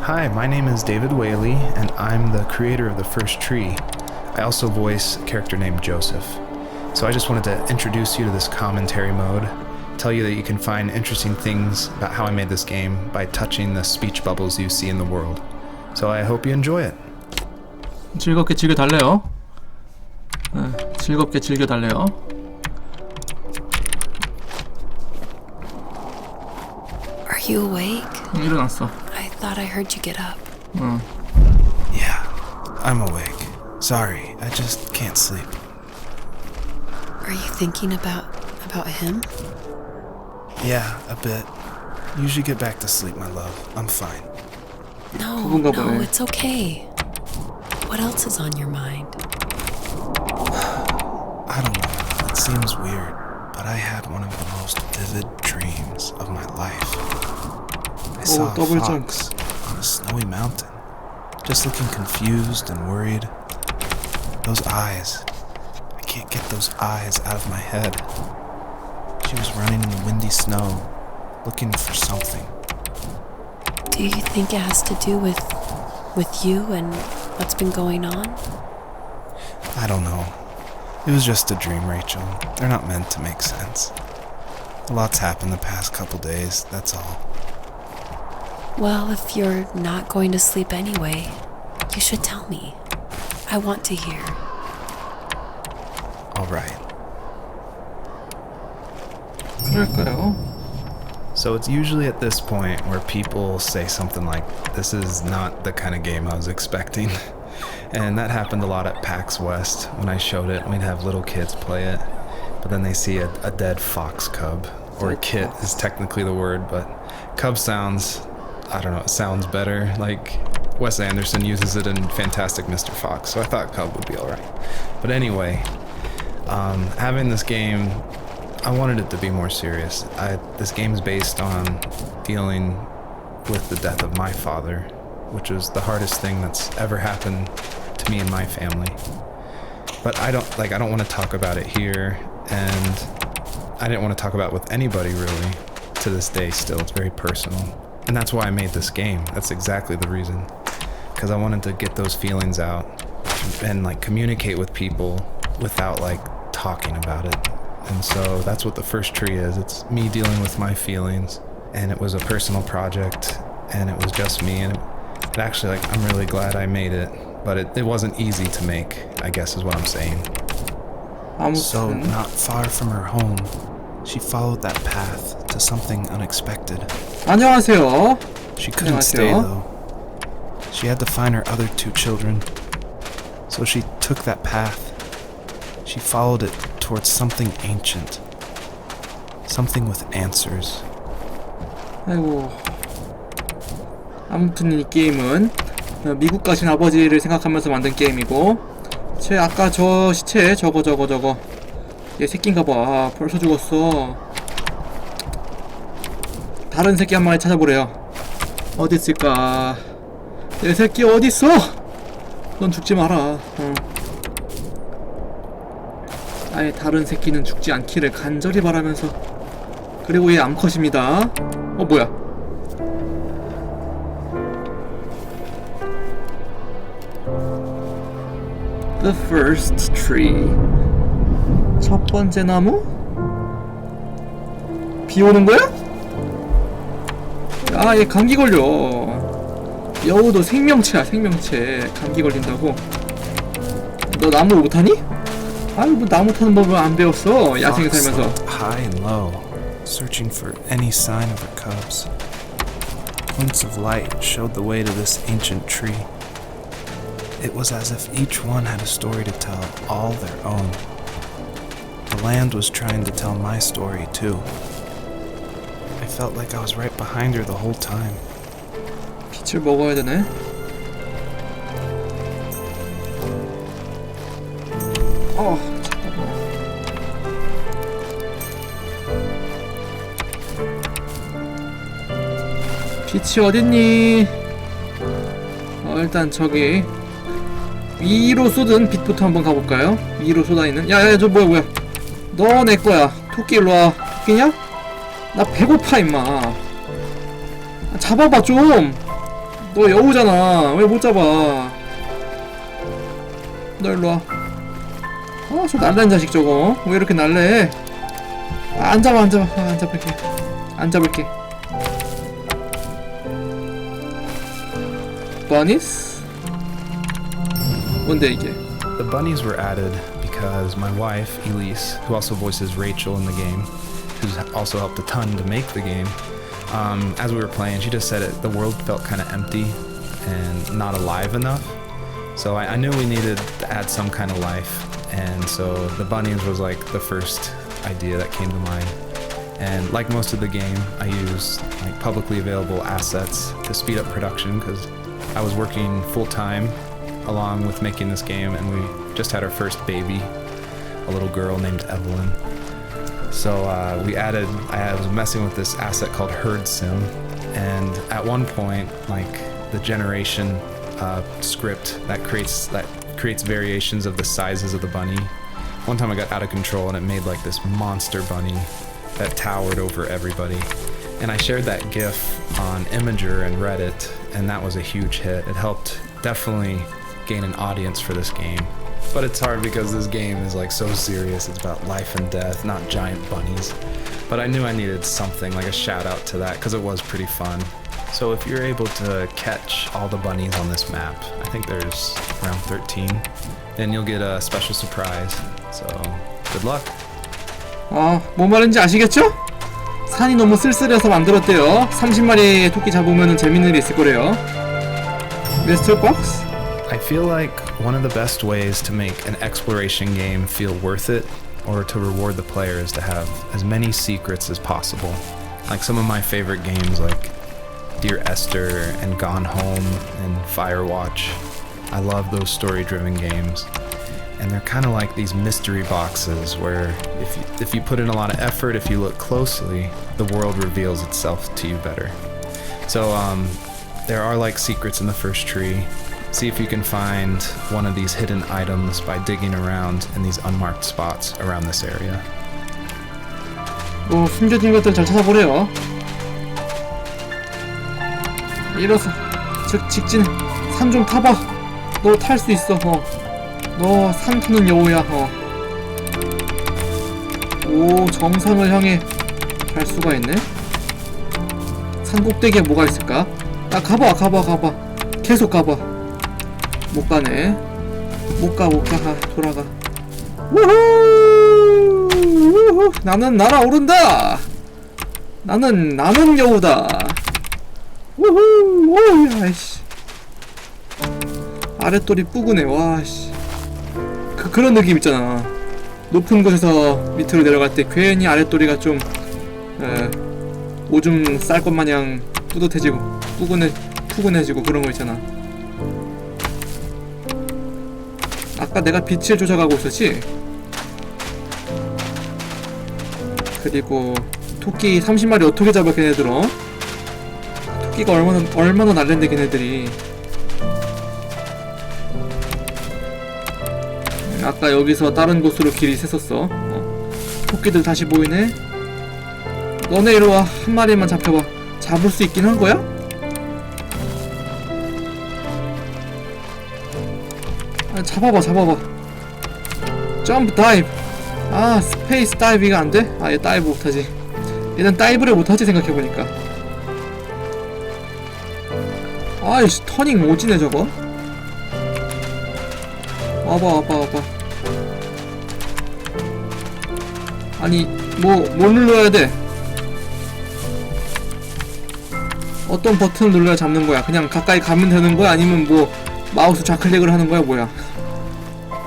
Hi, my name is David Whaley, and I'm the creator of The First Tree. I also voice a character named Joseph. So I just wanted to introduce you to this commentary mode, tell you that you can find interesting things about how I made this game by touching the speech bubbles you see in the world. So I hope you enjoy it. 즐겁게 즐겨 달래요. 즐겁게 즐겨 달래요. Are you awake? 일어났어. I thought I heard you get up. Yeah, I'm awake. Sorry, I just can't sleep. Are you thinking about him? Yeah, a bit. You should get back to sleep, my love. I'm fine. No, it's okay. What else is on your mind? I don't know. It seems weird, but I had one of the most vivid dreams of my life. I saw a fox on a snowy mountain, just looking confused and worried. Those eyes. I can't get those eyes out of my head. She was running in the windy snow, looking for something. Do you think it has to do with you and what's been going on? I don't know. It was just a dream, Rachel. They're not meant to make sense. A lot's happened the past couple days, that's all. Well, if you're not going to sleep anyway, you should tell me. I want to hear. All right. 그럴까요? So it's usually at this point where people say something like, this is not the kind of game I was expecting. And that happened a lot at PAX West. When I showed it, we'd have little kids play it, but then they see a dead fox cub, or a kit is technically the word, but cub sounds, I don't know, it sounds better. Like Wes Anderson uses it in Fantastic Mr. Fox, so I thought cub would be alright. But anyway, having this game, I wanted it to be more serious. This game is based on dealing with the death of my father, which was the hardest thing that's ever happened to me and my family. But I don't want to talk about it here, and I didn't want to talk about it with anybody really. To this day still, it's very personal. And that's why I made this game. That's exactly the reason. Because I wanted to get those feelings out and like communicate with people without like talking about it. And so that's what The First Tree is. It's me dealing with my feelings, and it was a personal project, and it was just me, and it actually, like, I'm really glad I made it, but it wasn't easy to make, I guess is what I'm saying. So, not far from her home, she followed that path to something unexpected. 안녕하세요. She couldn't stay, though. She had to find her other two children. So she took that path. She followed it towards something ancient. Something with answers. 아이고. 아무튼 이 게임은 미국 가신 아버지를 생각하면서 만든 게임이고, 아까 저 시체 저거 얘 새끼인가봐. 아, 벌써 죽었어. 다른 새끼 한 마리 찾아보래요. 어디 있을까? 내 새끼 어디 있어? 넌 죽지 마라. 아예 다른 새끼는 죽지 않기를 간절히 바라면서. 그리고 얘 암컷입니다. 뭐야? The first tree. 첫 번째 나무? 비 오는 거야? 아, 얘 감기 걸려. 여우도 생명체야, 생명체. 감기 걸린다고. 너 나무 못하니? 아유, 뭐 나무 타는 법을 안 배웠어. 야생에 살면서. High and low, searching for any sign of her cubs. Points of light showed the way to this ancient tree. It was as if each one had a story to tell, all their own. The land was trying to tell my story too. I felt like I was right behind her the whole time. 빛을 먹어야 되네. 잠깐만. 빛이 어딨니? 일단 저기 위로 쏟은 빛부터 한번 가볼까요? 위로 쏟아있는. 야야, 저 뭐야 너 내거야. 토끼 일로와. 토끼냐? 나 배고파 임마. 잡아봐 좀. 너 여우잖아. 왜 못 잡아? 너 일로 와. 저 날라는 자식 저거. 왜 이렇게 날래? 안 잡아, 안 잡아. 안 잡을게. 안 잡을게. Bunnies? 뭔데 이게? The bunnies were added because my wife, Elise, who also voices Rachel in the game, who's also helped a ton to make the game, as we were playing, she just said the world felt kind of empty and not alive enough. So I knew we needed to add some kind of life, and so the bunnies was like the first idea that came to mind. And like most of the game, I used like publicly available assets to speed up production because I was working full-time along with making this game, and we just had our first baby, a little girl named Evelyn. So I was messing with this asset called Herd Sim, and at one point, like the generation script that creates variations of the sizes of the bunny. One time I got out of control and it made like this monster bunny that towered over everybody. And I shared that GIF on Imager and Reddit, and that was a huge hit. It helped definitely gain an audience for this game. But it's hard because this game is like so serious. It's about life and death, not giant bunnies. But I knew I needed something, like a shout out to that, because it was pretty fun. So if you're able to catch all the bunnies on this map, I think there's around 13, then you'll get a special surprise. So good luck. 뭔 말인지 아시겠죠? 산이 너무 쓸쓸해서 만들었대요. 30마리의 토끼 잡으면 재밌는 일이 있을 거래요. 미스터 박스? I feel like one of the best ways to make an exploration game feel worth it, or to reward the player, is to have as many secrets as possible. Like some of my favorite games like Dear Esther and Gone Home and Firewatch. I love those story-driven games. And they're kind of like these mystery boxes where if you put in a lot of effort, if you look closely, the world reveals itself to you better. So there are like secrets in the first tree. See if you can find one of these hidden items by digging around in these unmarked spots around this area. 숨겨진 것들 잘 찾아보래요. 일어서 직진 산 좀 타봐. 너 탈 수 있어. 너 산 타는 여우야. 오, 정상을 향해 갈 수가 있네. 산 꼭대기에 뭐가 있을까? 가봐. 계속 가봐. 못 가네. 못 가. 돌아가. 우후! 나는 날아오른다. 나는 여우다. 우후! 오야, 씨. 아랫돌이 뿌구네. 와, 씨. 그런 느낌 있잖아. 높은 곳에서 밑으로 내려갈 때 괜히 아랫도리가 좀 오줌 쌀 것 마냥 뿌듯해지고 푸근해지고 그런 거 있잖아. 아까 내가 빛을 쫓아가고 있었지? 그리고 토끼 30마리 어떻게 잡아 걔네들어? 토끼가 얼마나 날랜데 걔네들이. 아까 여기서 다른 곳으로 길이 샜었어. 토끼들 다시 보이네. 너네 이리와. 한 마리만 잡혀봐. 잡을 수 있긴 한 거야? 잡아봐. 점프 다이브. 스페이스 다이브가 안 돼? 얘 다이브 못하지. 얘는 다이브를 못하지 생각해보니까. 아이씨, 터닝 오지네 저거. 와봐. 아니, 뭘 눌러야 돼? 어떤 버튼을 눌러야 잡는 거야? 그냥 가까이 가면 되는 거야? 아니면 뭐 마우스 좌클릭을 하는 거야? 뭐야?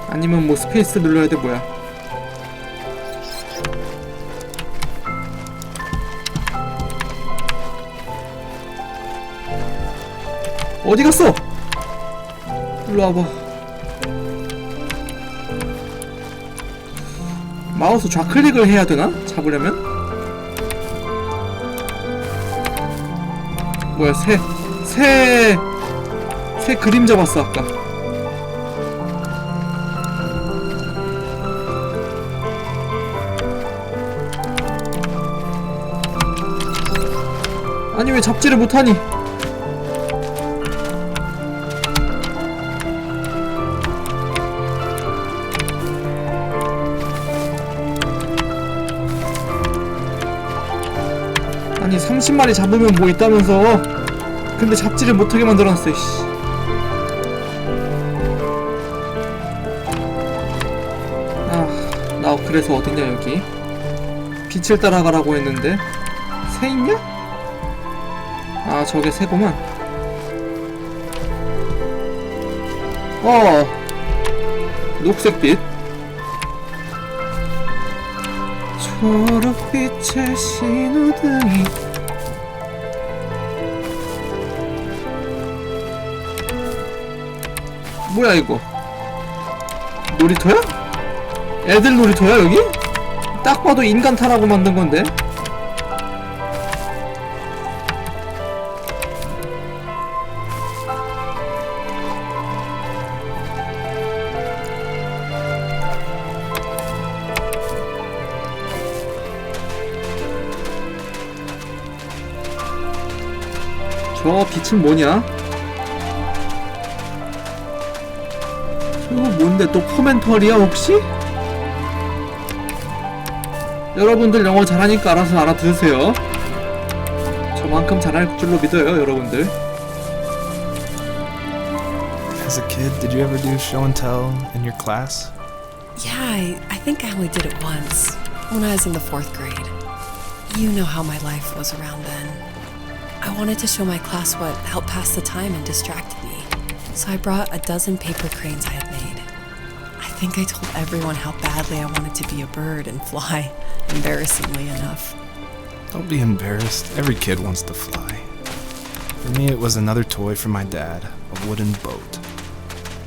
아니면 뭐 스페이스 눌러야 돼? 뭐야? 어디 갔어? 일로 와봐. 마우스 좌클릭을 해야 되나? 잡으려면? 뭐야, 새 그림 잡았어 아까. 아니 왜 잡지를 못하니? 아니 30마리 잡으면 뭐 있다면서. 근데 잡지를 못하게 만들어놨어. 씨. 나 그래서 어딨냐 여기. 빛을 따라가라고 했는데 새 있냐? 아 저게 새구만. 녹색빛. 초록빛의 신호등이. 뭐야 이거? 놀이터야? 애들 놀이터야 여기? 딱 봐도 인간 타라고 만든 건데. 저 빛은 뭐냐? 저거 뭔데 또 코멘터리야 혹시? 여러분들 영어 잘하니까 알아서 알아들으세요. 저만큼 잘할 줄로 믿어요 여러분들. As a kid, did you ever do show and tell in your class? Yeah, I think I only did it once, when I was in the 4th grade. You know how my life was around then. I wanted to show my class what helped pass the time and distracted me, so I brought a dozen paper cranes I had made. I think I told everyone how badly I wanted to be a bird and fly, embarrassingly enough. Don't be embarrassed. Every kid wants to fly. For me, it was another toy from my dad, a wooden boat.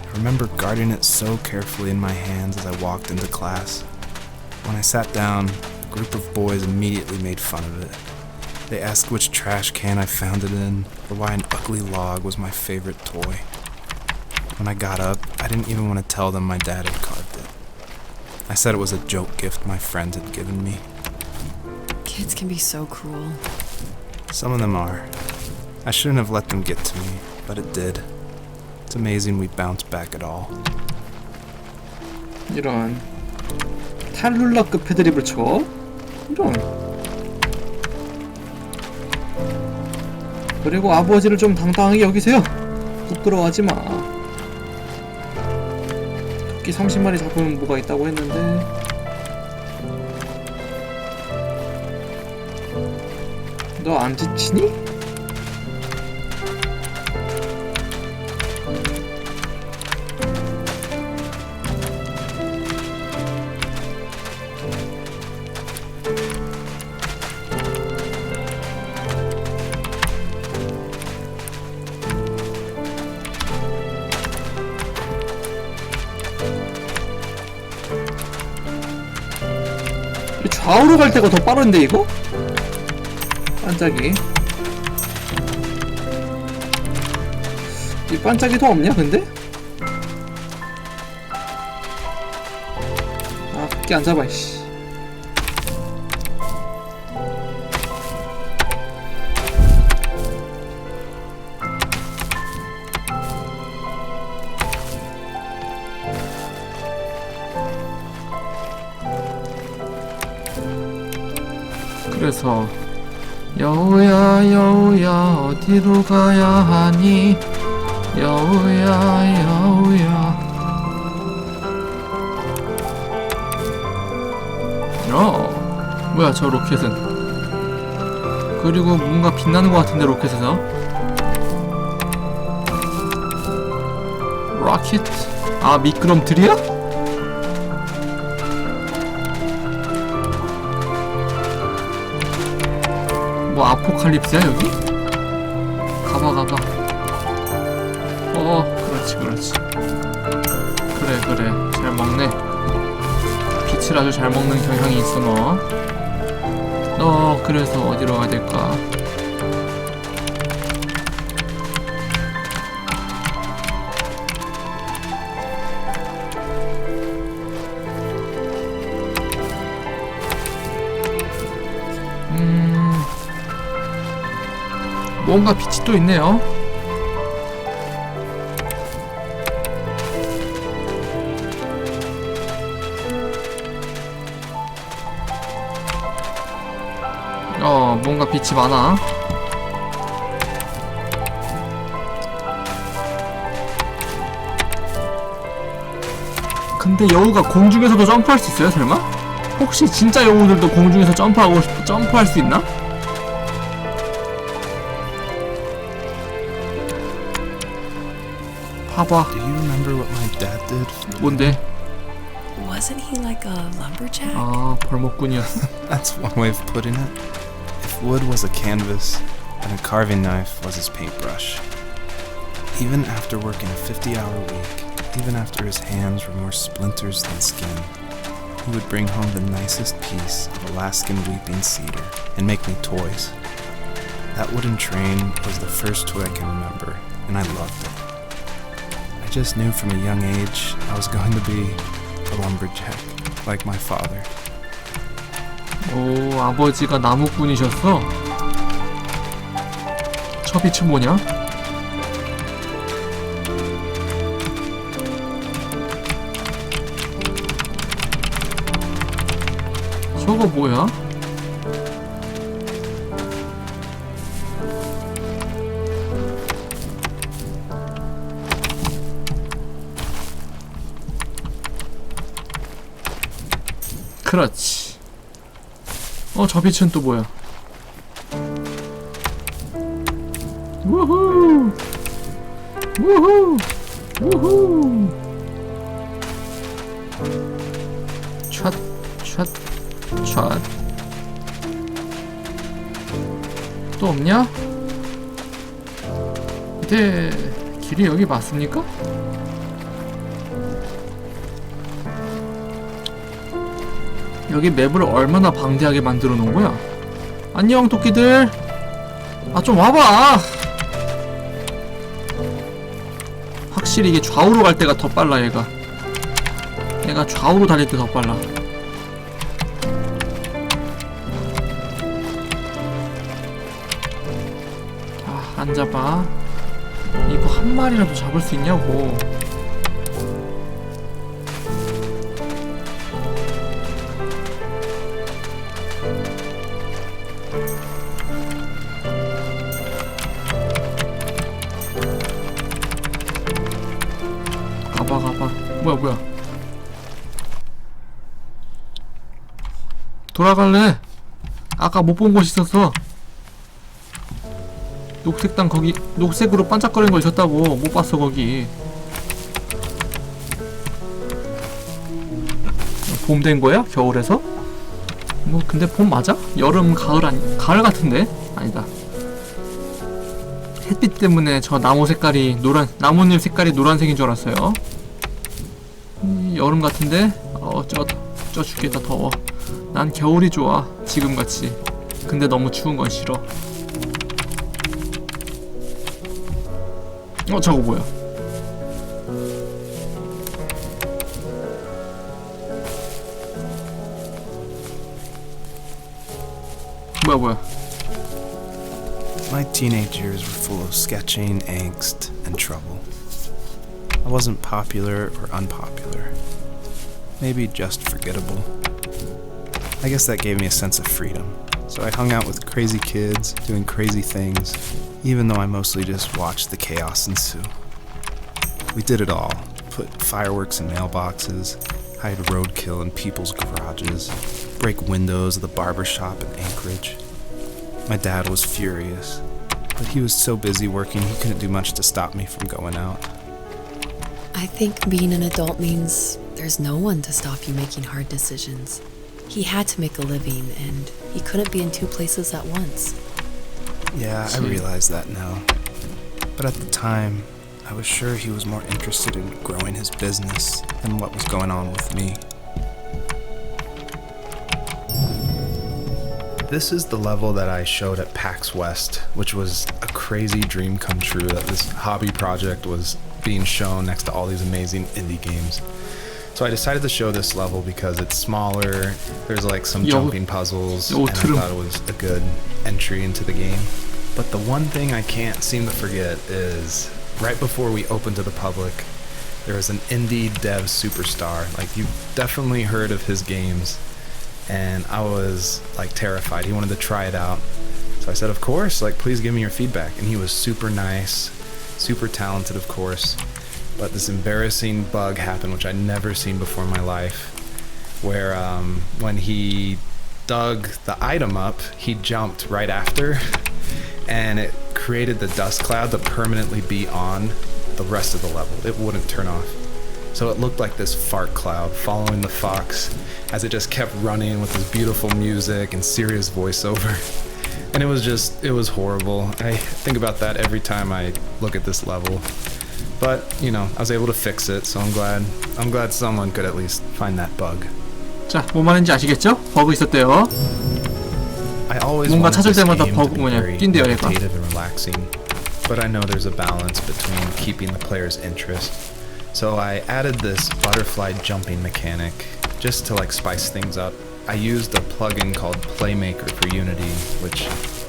I remember guarding it so carefully in my hands as I walked into class. When I sat down, a group of boys immediately made fun of it. They asked which trash can I found it in, or why an ugly log was my favorite toy. When I got up, I didn't even want to tell them my dad had carved it. I said it was a joke gift my friends had given me. Kids can be so cruel. Some of them are. I shouldn't have let them get to me, but it did. It's amazing we bounced back at all. 이런 탈룰라급 패드립을 쳐? 이런. 그리고 아버지를 좀 당당하게 여기세요. 부끄러워하지마. 토끼 30마리 잡으면 뭐가 있다고 했는데. 너 안 지치니? 좌우로 갈 때가 더 빠른데 이거? 반짝이. 이 반짝이 더 없냐 근데? 아 토끼 안 잡아 이씨. 그래서 여우야 여우야 어디로 가야 하니 여우야 여우야. 뭐야 저 로켓은. 그리고 뭔가 빛나는 것 같은데 로켓에서. 로켓? 아 미끄럼틀이야? 뭐 아포칼립스야 여기? 가봐 그렇지 그래 잘 먹네. 빛을 아주 잘 먹는 경향이 있어 너 그래서 어디로 가야 될까? 뭔가 빛이 또 있네요. 뭔가 빛이 많아. 근데 여우가 공중에서도 점프할 수 있어요, 설마? 혹시 진짜 여우들도 공중에서 점프할 수 있나? 봐봐. Do you remember what my dad did? 뭔데? Wasn't he like a lumberjack? 아, 벌목꾼이었어. That's one way of putting it. If wood was a canvas, then a carving knife was his paintbrush. Even after working a 50-hour week, even after his hands were more splinters than skin, he would bring home the nicest piece of Alaskan weeping cedar and make me toys. That wooden train was the first toy I can remember, and I loved it. I just knew from a young age I was going to be a lumberjack, like my father. 오, 아버지가 나무꾼이셨어? 저 빛은 뭐냐? 저거 뭐야? 그렇지. 저 빛은 또 뭐야? 우후! 우후! 우후! 샷, 샷, 샷. 또 없냐? 근데 길이 여기 맞습니까? 여기 맵을 얼마나 방대하게 만들어 놓은 거야? 안녕 토끼들. 아, 좀 와봐. 확실히 이게 좌우로 갈 때가 더 빨라. 얘가 좌우로 달릴 때 더 빨라. 아, 앉아봐. 이거 한 마리라도 잡을 수 있냐고. 가봐. 뭐야. 돌아갈래. 아까 못 본 곳 있었어. 녹색 땅 거기 녹색으로 반짝거리는 거 있었다고. 못 봤어 거기. 봄 된 거야? 겨울에서? 뭐 근데 봄 맞아? 여름 가을 가을 같은데? 아니다. 햇빛 때문에 저 나무 색깔이 나뭇잎 색깔이 노란색인 줄 알았어요. 여름 같은데? 쪄 죽겠다. 더워. 난 겨울이 좋아. 지금같이. 근데 너무 추운 건 싫어. 저거 뭐야? 뭐야? My teenage years were full of sketching, angst, and trouble. I wasn't popular or unpopular. Maybe just forgettable. I guess that gave me a sense of freedom. So I hung out with crazy kids, doing crazy things, even though I mostly just watched the chaos ensue. We did it all. Put fireworks in mailboxes, hide roadkill in people's garages, break windows of the barber shop in Anchorage. My dad was furious, but he was so busy working he couldn't do much to stop me from going out. I think being an adult means there's no one to stop you making hard decisions. He had to make a living, and he couldn't be in two places at once. Yeah, I realize that now. But at the time, I was sure he was more interested in growing his business than what was going on with me. This is the level that I showed at PAX West, which was a crazy dream come true that this hobby project was being shown next to all these amazing indie games. So I decided to show this level because it's smaller, there's like some jumping puzzles, and I thought it was a good entry into the game. But the one thing I can't seem to forget is right before we opened to the public, there was an indie dev superstar. Like, you've definitely heard of his games. and I was like terrified. He wanted to try it out. So I said, of course, like, please give me your feedback. And he was super nice, super talented, of course. But this embarrassing bug happened, which I'd never seen before in my life, where when he dug the item up, he jumped right after, and it created the dust cloud to permanently be on the rest of the level. It wouldn't turn off. So it looked like this fart cloud following the fox as it just kept running with this beautiful music and serious voiceover. And it was horrible. I think about that every time I look at this level. But, you know, I was able to fix it, so I'm glad someone could at least find that bug. 자, 뭔 말인지 아시겠죠? 버그 있었대요. I always 뭔가 wanted 찾을 this 때마다 game 버그 to be 뭐냐 very 낀대요 얘가. meditative and relaxing, but I know there's a balance between keeping the player's interest. So I added this butterfly jumping mechanic just to like spice things up. I used a plugin called Playmaker for Unity, which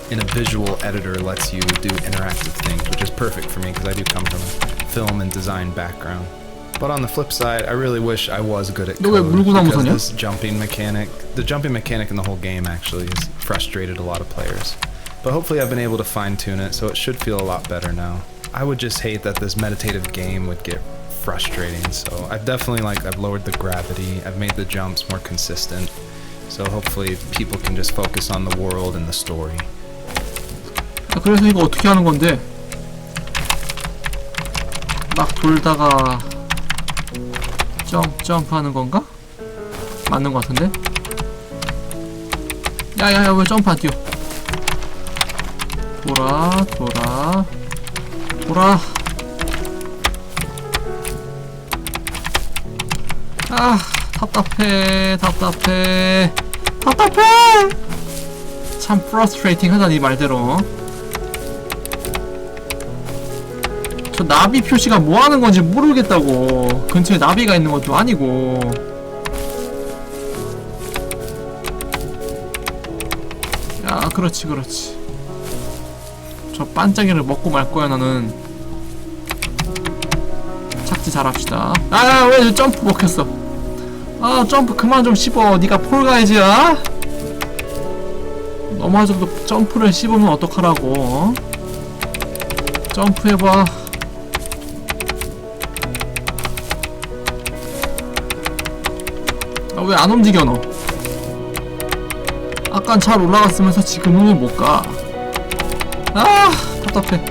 in a visual editor lets you do interactive things, which is perfect for me because I do come from a film and design background. But on the flip side, I really wish I was good at 너 왜 code, 물고 because 나무서냐? this jumping mechanic, the jumping mechanic in the whole game actually has frustrated a lot of players. But hopefully I've been able to fine-tune it, so it should feel a lot better now. I would just hate that this meditative game would get frustrating, so I've definitely I've lowered the gravity, I've made the jumps more consistent, so hopefully people can just focus on the world and the story. 그래서 이거 어떻게 하는 건데? 막 돌다가 점프하는 건가? 맞는 것 같은데? 야야야 왜 점프 안 뛰어? 돌아 아 답답해 참 프러스트레이팅 하다 니 말대로. 저 나비 표시가 뭐 하는 건지 모르겠다고. 근처에 나비가 있는 것도 아니고. 야 그렇지 저 반짝이를 먹고 말 거야 나는. 착지 잘합시다. 아 왜 점프 먹혔어. 아 점프 그만 좀 씹어. 니가 폴가이즈야? 넘어져도 점프를 씹으면 어떡하라고. 점프해봐. 아 왜 안 움직여 너. 아깐 잘 올라갔으면서 지금은 못 가. 아 답답해.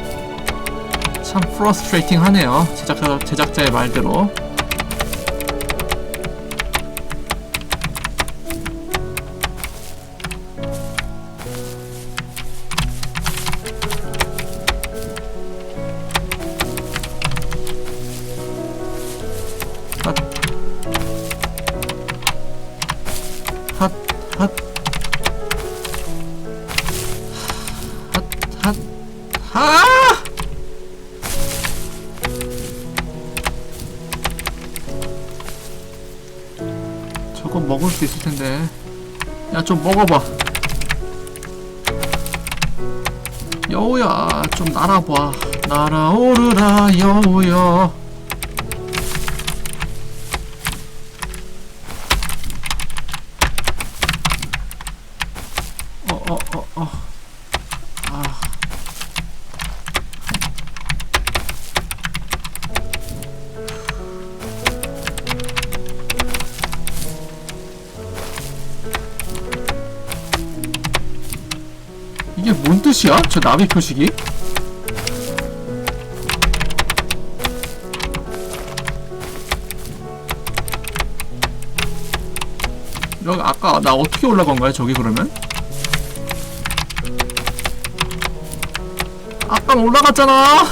참 프러스트레이팅 하네요. 제작자의 말대로. 저거 먹을 수 있을 텐데. 야, 좀 먹어봐. 여우야, 좀 날아봐. 날아오르라, 여우야. 이게 뭔 뜻이야? 저 나비 표식이? 여기 아까 나 어떻게 올라간 거야 저기 그러면? 아까 올라갔잖아.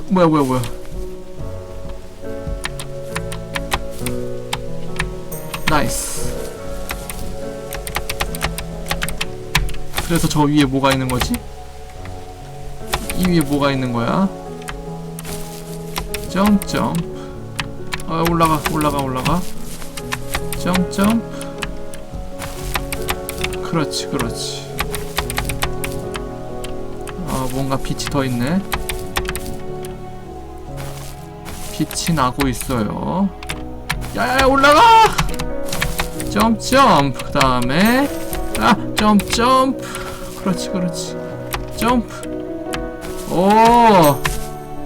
뭐야. 나이스. 그래서 저 위에 뭐가 있는 거지? 이 위에 뭐가 있는 거야? 점점. 올라가. 점점. 그렇지. 뭔가 빛이 더 있네. 빛이 나고 있어요. 야야야 올라가! 점프. 그 다음에 점프. 그렇지. 점프. 오,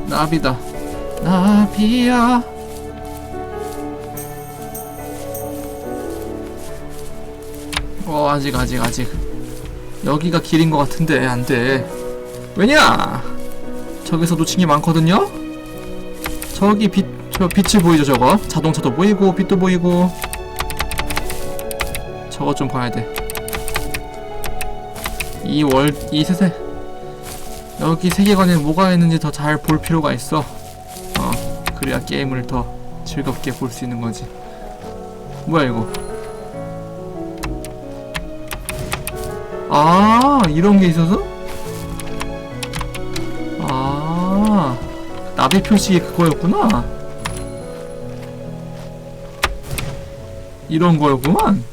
나비다. 나비야. 아직. 여기가 길인 것 같은데 안 돼. 왜냐? 저기서 놓친 게 많거든요? 저기 빛이 보이죠, 저거? 자동차도 보이고, 빛도 보이고. 저거 좀 봐야 돼. 이 세세. 여기 세계관에 뭐가 있는지 더 잘 볼 필요가 있어. 그래야 게임을 더 즐겁게 볼 수 있는 거지. 뭐야, 이거? 이런 게 있어서? 나비 표식이 그거였구나. 이런 거였구만.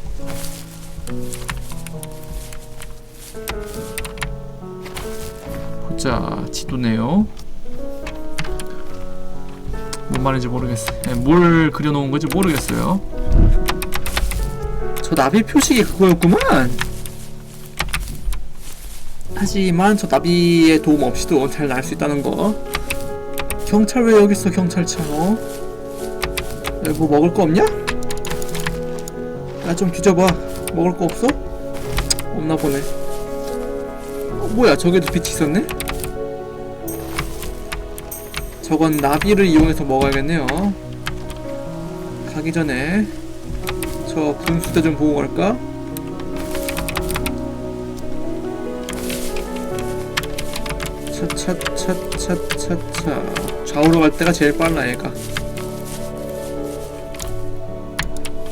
보자, 지도네요. 뭔 말인지 모르겠어요. 뭘 그려놓은 건지 모르겠어요. 저 나비 표식이 그거였구만. 하지만 저 나비의 도움 없이도 잘 날 수 있다는 거. 경찰 왜 여기 있어? 경찰차. 여기 뭐 먹을 거 없냐? 나 좀 뒤져봐. 먹을 거 없어? 없나 보네. 뭐야, 저기도 빛이 있었네? 저건 나비를 이용해서 먹어야겠네요. 가기 전에 저 분수대 좀 보고 갈까? 차차차차차차. 좌우로 갈 때가 제일 빨라, 얘가.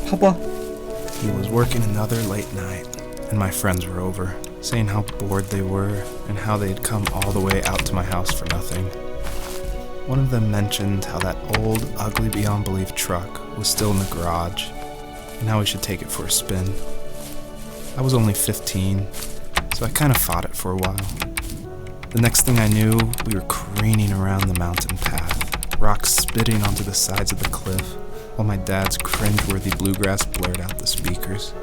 봐봐. He was working another late night, and my friends were over, saying how bored they were and how they had come all the way out to my house for nothing. One of them mentioned how that old, ugly beyond belief truck was still in the garage, and how we should take it for a spin. I was only 15, so I kind of fought it for a while. The next thing I knew, we were careening around the mountain path, rocks spitting onto the sides of the cliff, while my dad's cringeworthy bluegrass blared out the speakers.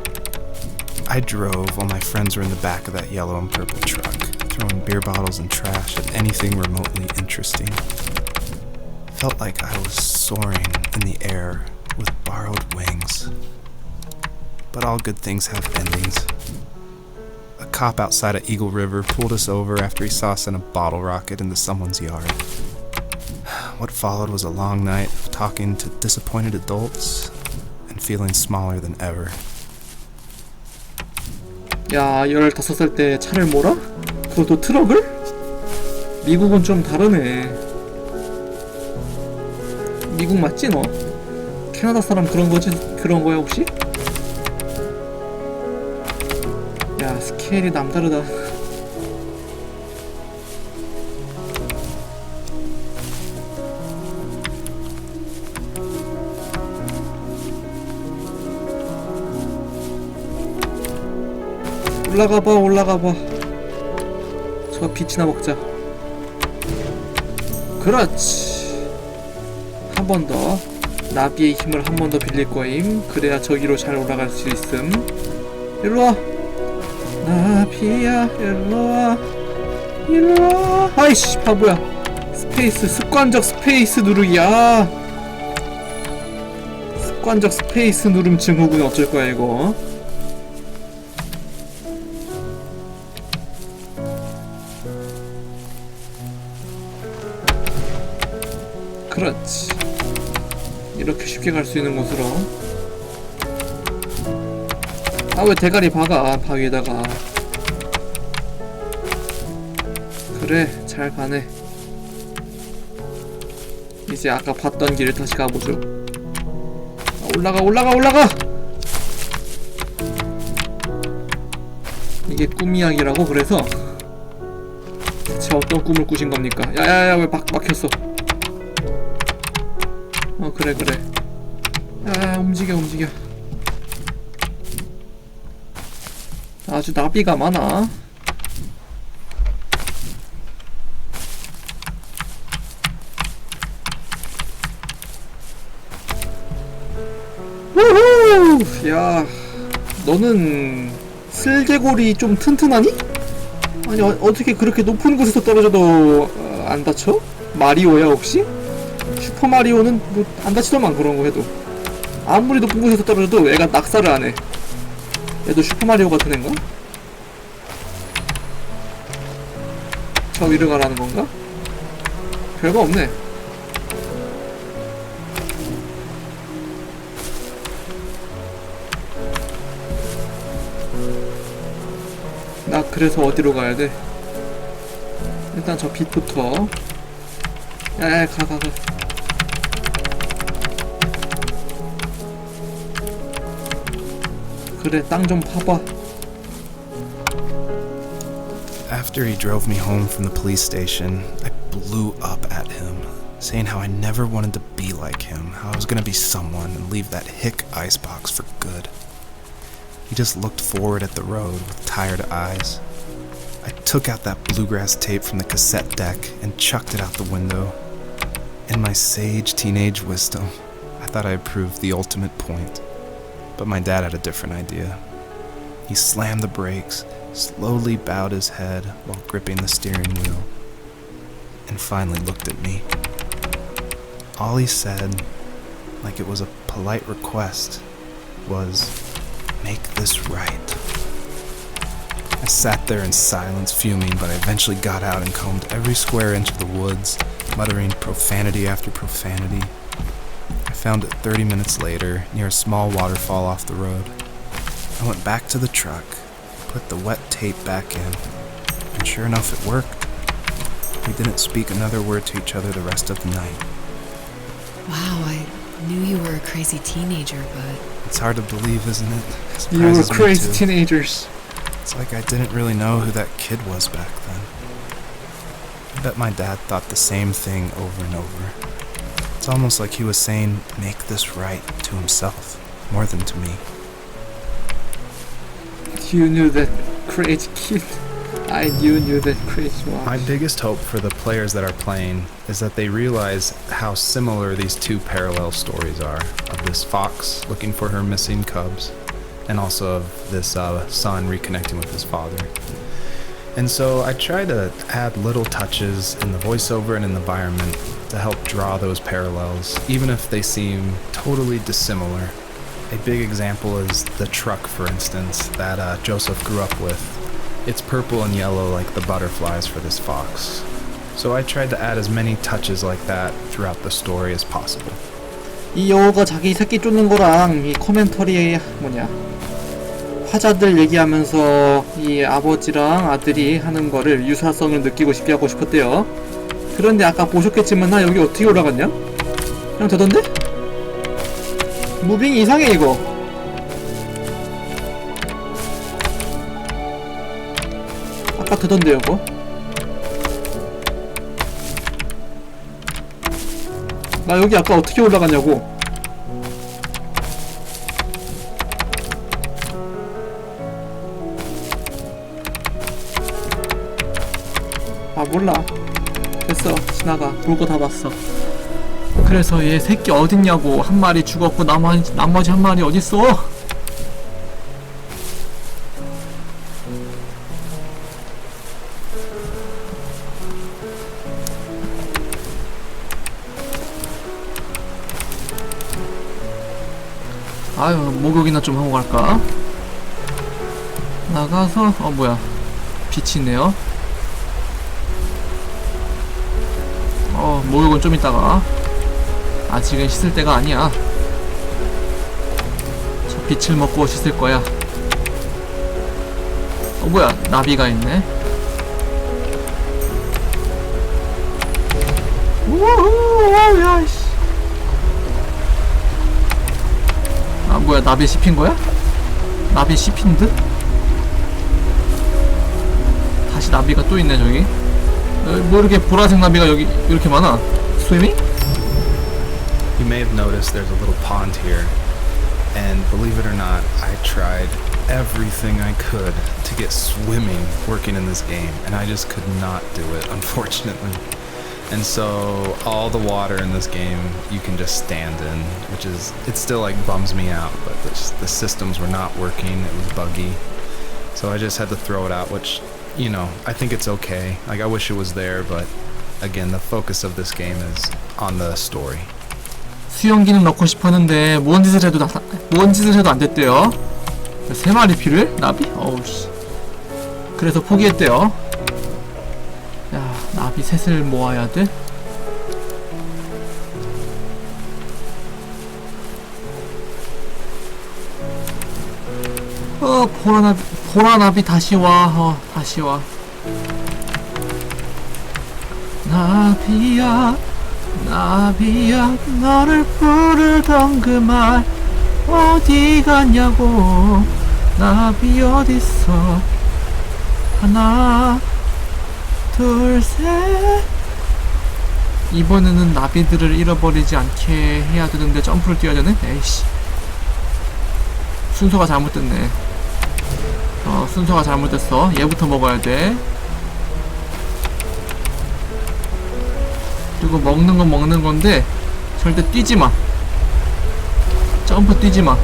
I drove while my friends were in the back of that yellow and purple truck, throwing beer bottles and trash at anything remotely interesting. Felt like I was soaring in the air with borrowed wings. But all good things have endings. A cop outside of Eagle River pulled us over after he saw us send a bottle rocket into someone's yard. What followed was a long night of talking to disappointed adults and feeling smaller than ever. 야, 15살 때 차를 몰아? 그것도 트럭을? 미국은 좀 다르네. 미국 맞지 너? 캐나다 사람 그런 거지? 그런 거야 혹시? 야, 스케일이 남다르다. 올라가봐, 올라가봐. 저 빛이나 먹자. 그렇지. 한 번 더. 나비의 힘을 한 번 더 빌릴 거임. 그래야 저기로 잘 올라갈 수 있음. 일로와. 나비야, 일로와. 일로와. 아이씨, 바보야. 스페이스, 습관적 스페이스 누르기야. 습관적 스페이스 누름 증후군 어쩔 거야, 이거. 그렇지. 이렇게 쉽게 갈 수 있는 곳으로. 아, 왜 대가리 박아, 바위에다가. 그래, 잘 가네. 이제 아까 봤던 길을 다시 가보죠. 아, 올라가, 올라가, 올라가! 이게 꿈 이야기라고? 그래서 대체 어떤 꿈을 꾸신 겁니까? 야야야, 왜 막혔어? 그래 그래. 야, 움직여 움직여. 아주 나비가 많아. 우후! 야, 너는 슬개골이 좀 튼튼하니? 아니 어떻게 그렇게 높은 곳에서 떨어져도 안 다쳐? 마리오야 혹시? 슈퍼마리오는 뭐 안 다치더만 그런거 해도. 아무리 높은 곳에서 떨어져도 애가 낙사를 안해. 얘도 슈퍼마리오 같은 애인가? 저 위로 가라는 건가? 별거 없네. 나 그래서 어디로 가야 돼? 일단 저 빛부터. 야야 가. 그래 땅 좀 파봐. After he drove me home from the police station, I blew up at him, saying how I never wanted to be like him, how I was gonna be someone and leave that hick icebox for good. He just looked forward at the road with tired eyes. I took out that bluegrass tape from the cassette deck and chucked it out the window. In my sage teenage wisdom, I thought I proved the ultimate point. But my dad had a different idea. He slammed the brakes, slowly bowed his head while gripping the steering wheel, and finally looked at me. All he said, like it was a polite request, was, "Make this right." I sat there in silence, fuming, but I eventually got out and combed every square inch of the woods, muttering profanity after profanity. I found it 30 minutes later, near a small waterfall off the road. I went back to the truck, put the wet tape back in, and sure enough it worked. We didn't speak another word to each other the rest of the night. Wow, I knew you were a crazy teenager, but It's hard to believe, isn't it? It You were surprises me crazy too. teenagers. It's like I didn't really know who that kid was back then. I bet my dad thought the same thing over and over. It's almost like he was saying, "Make this right," to himself, more than to me. You knew that crazy kid. You knew that crazy one. My biggest hope for the players that are playing is that they realize how similar these two parallel stories are, of this fox looking for her missing cubs, and also of this son reconnecting with his father. And so I try to add little touches in the voiceover and in the environment to help draw those parallels, even if they seem totally dissimilar. A big example is the truck, for instance, that Joseph grew up with. It's purple and yellow like the butterflies for this fox. So I tried to add as many touches like that throughout the story as possible. 이 여우가 자기 새끼 쫓는 거랑 이 코멘터리 화자들 얘기하면서 이 아버지랑 아들이 하는 거를 유사성을 느끼고 싶게 하고 싶었대요. 그런데 아까 보셨겠지만 나 여기 어떻게 올라갔냐? 그냥 되던데? 무빙이 이상해 이거. 아까 되던데 이거. 나 여기 아까 어떻게 올라갔냐고. 아 몰라. 됐어 지나가. 볼 거 다 봤어. 그래서 얘 새끼 어딨냐고. 한 마리 죽었고 나머지 한 마리 어딨어? 아유 목욕이나 좀 하고 갈까? 나가서 뭐야 빛이 있네요. 목욕은 좀 이따가. 아직은 씻을 때가 아니야. 저 빛을 먹고 씻을 거야. 뭐야 나비가 있네. 우후 야이씨. 아 뭐야 나비 씹힌 거야? 나비 씹힌 듯? 다시 나비가 또 있네 저기. 뭐 이렇게 보라색 나비가 여기 이렇게 많아? 스위밍? You may have noticed there's a little pond here, and believe it or not, I tried everything I could to get swimming working in this game, and I just could not do it, unfortunately. And so all the water in this game you can just stand in, which is, it still like bums me out, but the systems were not working, it was buggy. So I just had to throw it out, which, you know, I think it's okay. Like, I wish it was there, but again, the focus of this game is on the story. 수영 기능 넣고 싶었는데 뭔 짓을 해도 안 됐대요. 3마리 필요해? 나비? 어우씨. 그래서 포기했대요. 야, 나비 셋을 모아야 돼? 보라나비 다시 와. 다시 와. 나비야, 나비야, 너를 부르던 그 말 어디 갔냐고. 나비 어딨어. 하나, 둘, 셋. 이번에는 나비들을 잃어버리지 않게 해야 되는데 점프를 뛰어야 되네? 에이씨. 순서가 잘못됐네. 순서가 잘못됐어. 얘부터 먹어야 돼. 그리고 먹는 건 먹는 건데 절대 뛰지 마. 점프 뛰지 마.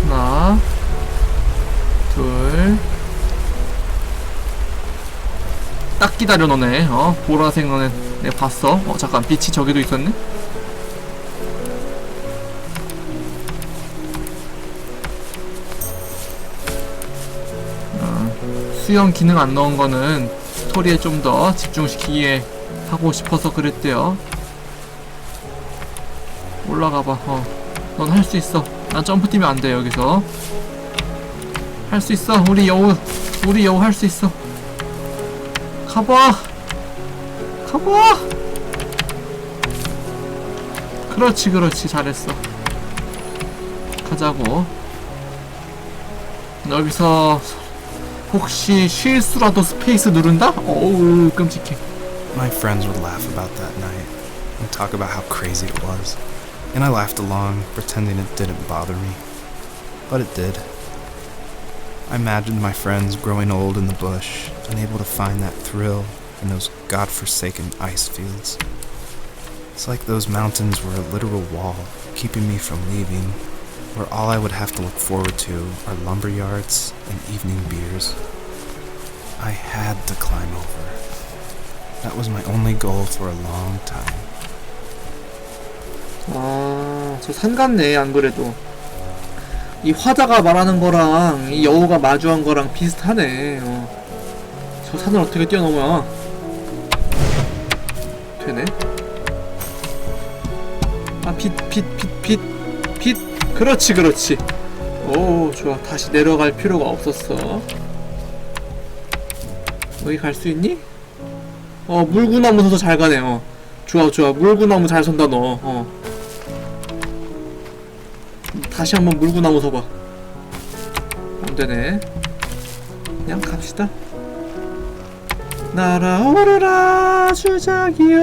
하나, 둘. 딱 기다려 너네. 보라색 너네 내가 봤어. 잠깐 빛이 저기도 있었네. 수영 기능 안 넣은 거는 스토리에 좀 더 집중시키게 하고 싶어서 그랬대요. 올라가봐. 넌 할 수 있어. 난 점프 뛰면 안 돼. 여기서 할 수 있어. 우리 여우 할 수 있어. 가봐. 그렇지. 잘했어. 가자고. 여기서 혹시 실수라도 스페이스 누른다? 어우, 끔찍해. My friends would laugh about that night and talk about how crazy it was. And I laughed along, pretending it didn't bother me. But it did. I imagined my friends growing old in the bush, unable to find that thrill in those godforsaken ice fields. It's like those mountains were a literal wall, keeping me from leaving, where all I would have to look forward to are lumber yards and evening beers. I had to climb over. That was my only goal for a long time. 저 산 같네, 안 그래도. 이 화자가 말하는 거랑 이 여우가 마주한 거랑 비슷하네. 저 산을 어떻게 뛰어넘어야 되네. 빛. 그렇지. 오, 좋아. 다시 내려갈 필요가 없었어. 여기 갈 수 있니? 물구나무 서서 잘 가네. 좋아. 물구나무 잘 선다 너. 다시 한번 물구나무 서봐. 안 되네. 그냥 갑시다. 날아오르라 주작이여.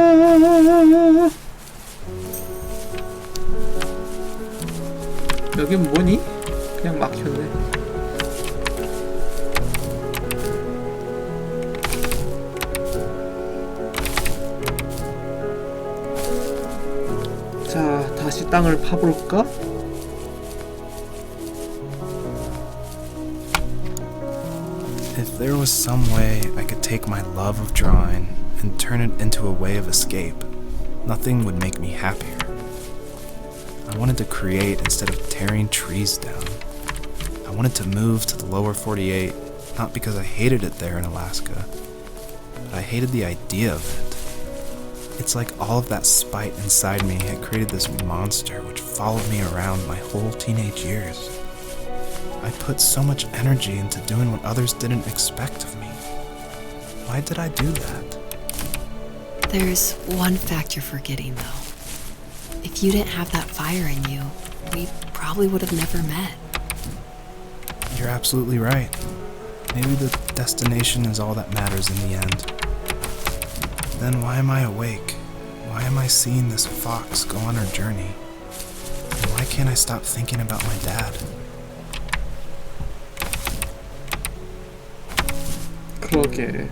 여긴 뭐니? 그냥 막혔네. 자, 다시 땅을 파볼까? If there was some way I could take my love of drawing and turn it into a way of escape, nothing would make me happier. I wanted to create instead of tearing trees down. I wanted to move to the lower 48, not because I hated it there in Alaska, but I hated the idea of it. It's like all of that spite inside me had created this monster which followed me around my whole teenage years. I put so much energy into doing what others didn't expect of me. Why did I do that? There's one fact you're forgetting, though. If you didn't have that fire in you, we probably would have never met. You're absolutely right. Maybe the destination is all that matters in the end. Then why am I awake? Why am I seeing this fox go on her journey? And why can't I stop thinking about my dad? 그러게.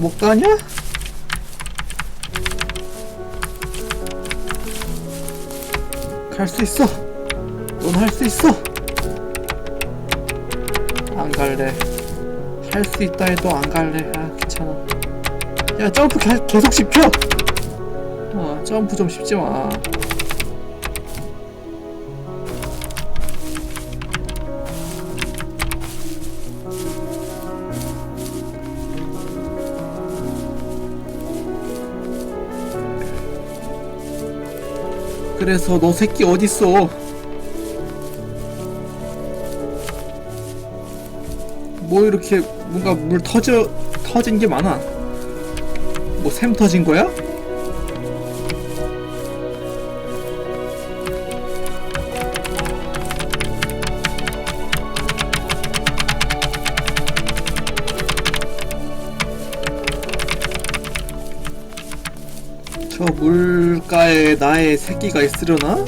못 가냐? 갈 수 있어. 넌 할 수 있어. 안 갈래. 할 수 있다 해도 안 갈래. 아 귀찮아. 야 점프 계속 시켜. 점프 좀 쉽지 마. 그래서 너 새끼 어딨어? 뭐 이렇게 뭔가 물 터진 게 많아. 뭐 샘 터진 거야? 저 물가에 나의 새끼가 있으려나?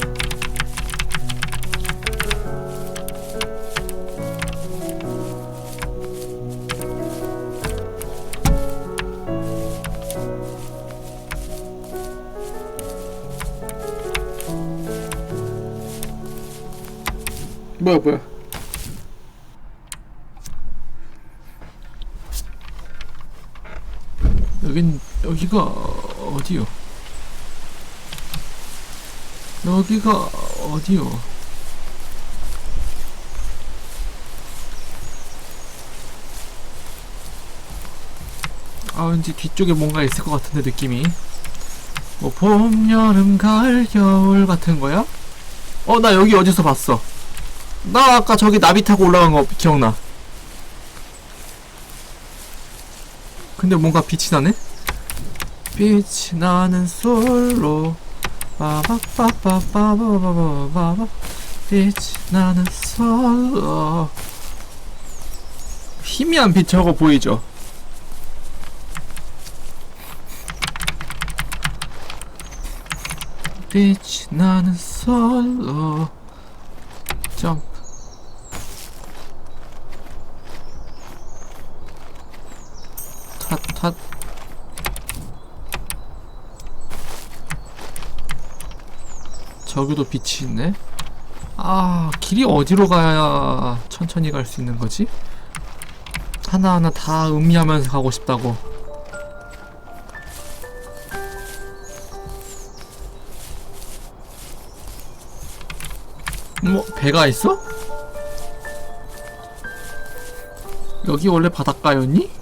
뭐야 여기가 어디요? 여기가 어디요? 왠지 뒤쪽에 뭔가 있을 것 같은데 느낌이. 뭐 봄, 여름, 가을, 겨울 같은 거야? 나 여기 어디서 봤어. 나 아까 저기 나비 타고 올라간 거 기억나. 근데 뭔가 빛이 나네? 빛이 나는 솔로 빠바빠빠빠바바바바 빛이 나는 솔로. 희미한 빛 저거 보이죠? 빛이 나는 솔로 점프. 탓 저기도 빛이 있네. 길이 어디로 가야 천천히 갈 수 있는 거지? 하나하나 다 음미하면서 가고 싶다고. 뭐 배가 있어? 여기 원래 바닷가였니?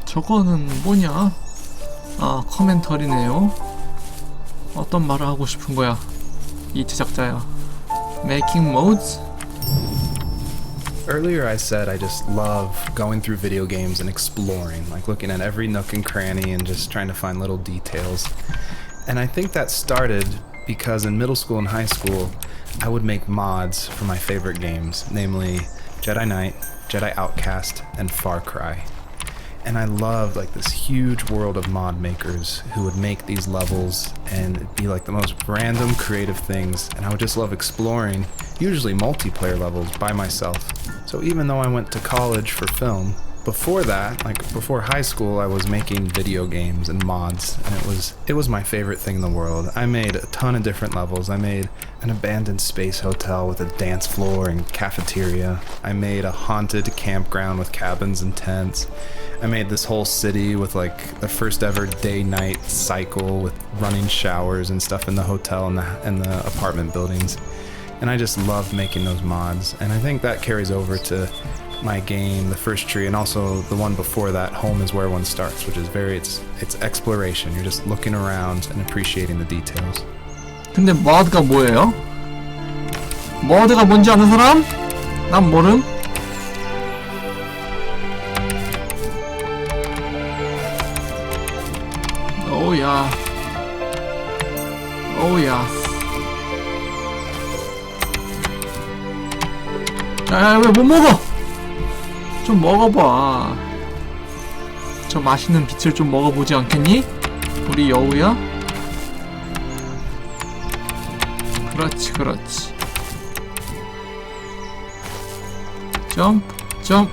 저거는 뭐냐? 커멘터리네요. 어떤 말을 하고 싶은 거야? 이 제작자야. Making modes? Earlier I said I just love going through video games and exploring, like looking at every nook and cranny and just trying to find little details. And I think that started because in middle school and high school I would make mods for my favorite games, namely Jedi Knight, Jedi Outcast, and Far Cry. And I loved like this huge world of mod makers who would make these levels and it'd be like the most random creative things, and I would just love exploring, usually multiplayer levels by myself. So even though I went to college for film, before that, like before high school, I was making video games and mods, and it was my favorite thing in the world. I made a ton of different levels. I made an abandoned space hotel with a dance floor and cafeteria. I made a haunted campground with cabins and tents. I made this whole city with like the first ever day-night cycle with running showers and stuff in the hotel and the apartment buildings. And I just loved making those mods, and I think that carries over to my game, The First Tree, and also the one before that, Home is Where One Starts, which is it's exploration. You're just looking around and appreciating the details. 근데 머드가 뭐예요? 머드가 뭔지 아는 사람? 난 모름. 오야. 오야. 야, 왜 못 먹어? 좀 먹어봐. 저 맛있는 빛을 좀 먹어보지 않겠니? 우리 여우야? 그렇지, 그렇지. 점프, 점프.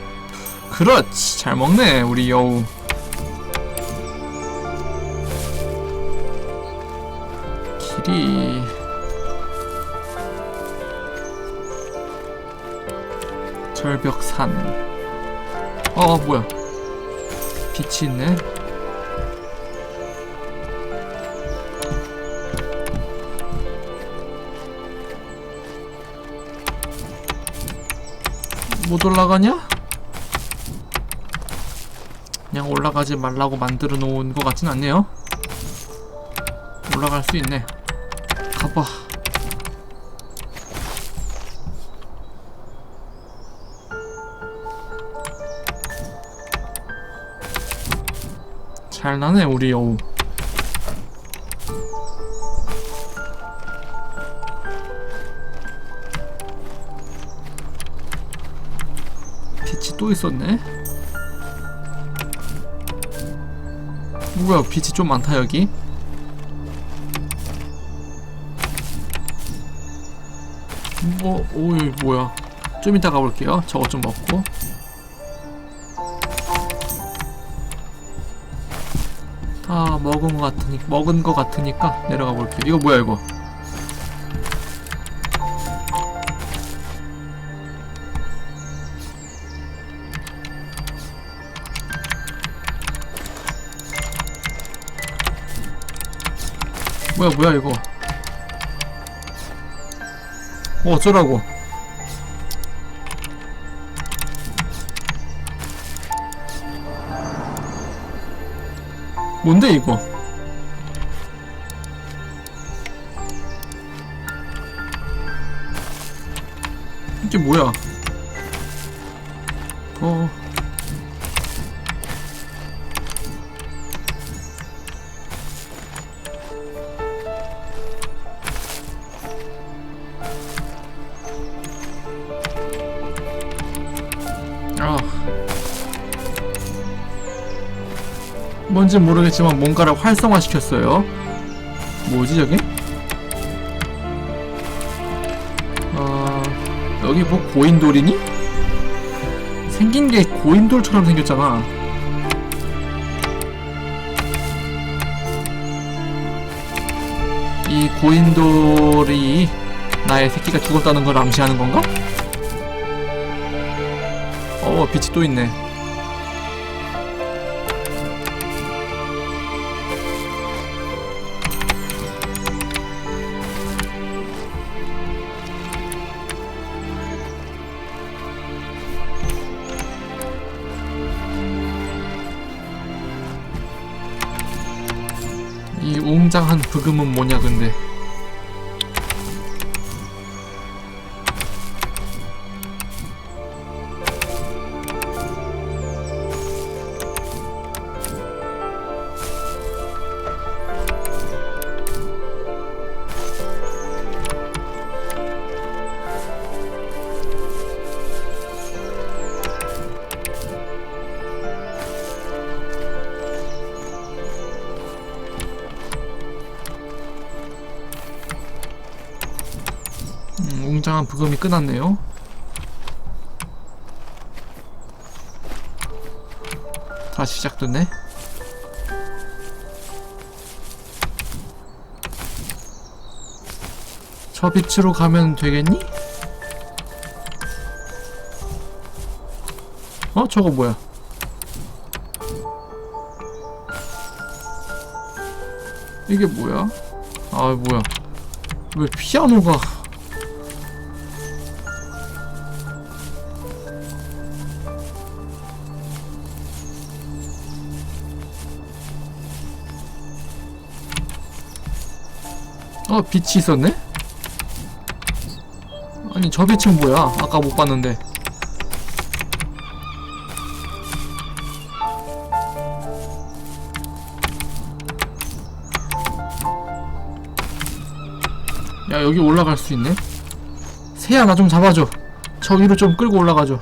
그렇지, 잘 먹네, 우리 여우. 길이. 절벽산. 뭐야. 빛이 있네. 못 올라가냐? 그냥 올라가지 말라고 만들어 놓은 것 같진 않네요. 올라갈 수 있네. 가봐. 잘 나네, 우리 여우. 빛이 또 있었네. 뭐야, 빛이 좀 많다 여기. 오, 여기 뭐야. 좀 이따 가볼게요. 저거 좀 먹고. 다 먹은 거 같으니까 내려가 볼게요. 이거 뭐야, 이거. 뭐야 이거. 어쩌라고. 뭔데 이거. 이게 뭐야. 뭔지 모르겠지만 뭔가를 활성화시켰어요. 뭐지 저게? 여기 뭐 고인돌이니? 생긴 게 고인돌처럼 생겼잖아. 이 고인돌이 나의 새끼가 죽었다는 걸 암시하는 건가? 빛이 또 있네. 이 웅장한 브금은 뭐냐 근데. 웅장한 부금이 끝났네요. 다시 시작됐네. 저 빛으로 가면 되겠니? 저거 뭐야? 이게 뭐야? 뭐야? 왜 피아노가? 빛이 있었네? 아니 저 빛은 뭐야? 아까 못 봤는데. 야 여기 올라갈 수 있네? 새야 나 좀 잡아줘. 저 위로 좀 끌고 올라가죠.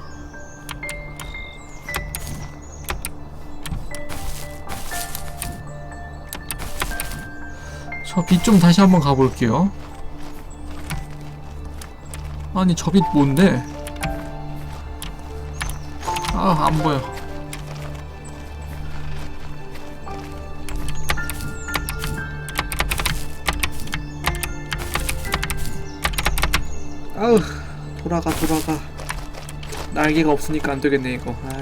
저 빛 좀 다시 한번 가볼게요. 아니 저 빛 뭔데? 아 안보여. 아우 돌아가. 날개가 없으니까 안되겠네 이거. 아.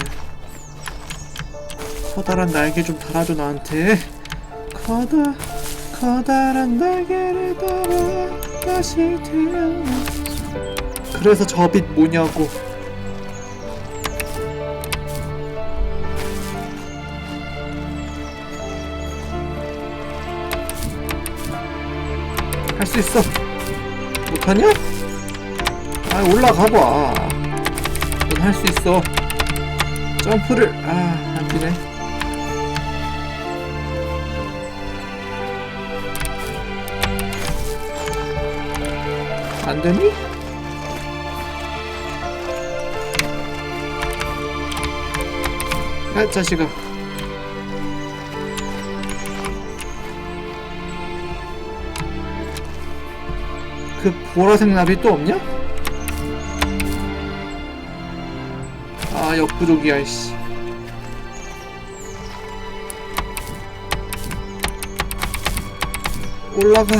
커다란 날개 좀 달아줘 나한테. 커다란 날개를 달아 다시 태어나. 그래서 저 빛 뭐냐고. 할 수 있어. 못하냐? 아 올라가봐. 넌 할 수 있어. 점프를 안 되네. 안 되니? 야 자식아. 그 보라색 나비 또 없냐? 아 역부족이야 이씨. 올라가.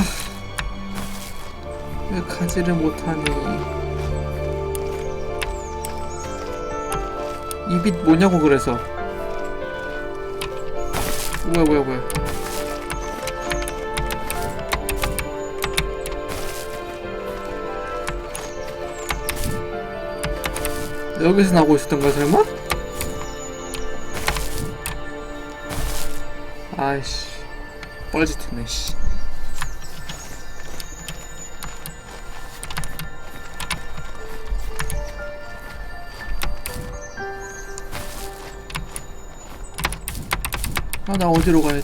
왜 가지를 못하니? 이 빛 뭐냐고. 그래서 뭐야 여기서 나오고 있었던 거야 설마? 아이씨 뻘짓했네 씨. 아 나 어디로 가야 돼?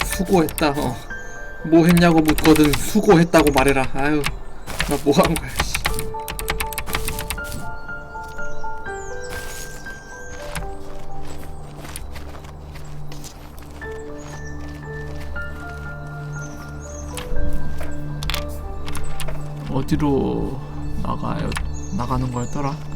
수고했다. 뭐 했냐고 묻거든 수고했다고 말해라. 아유 나 뭐 한 거야 씨. 어디로 나가는 거였더라?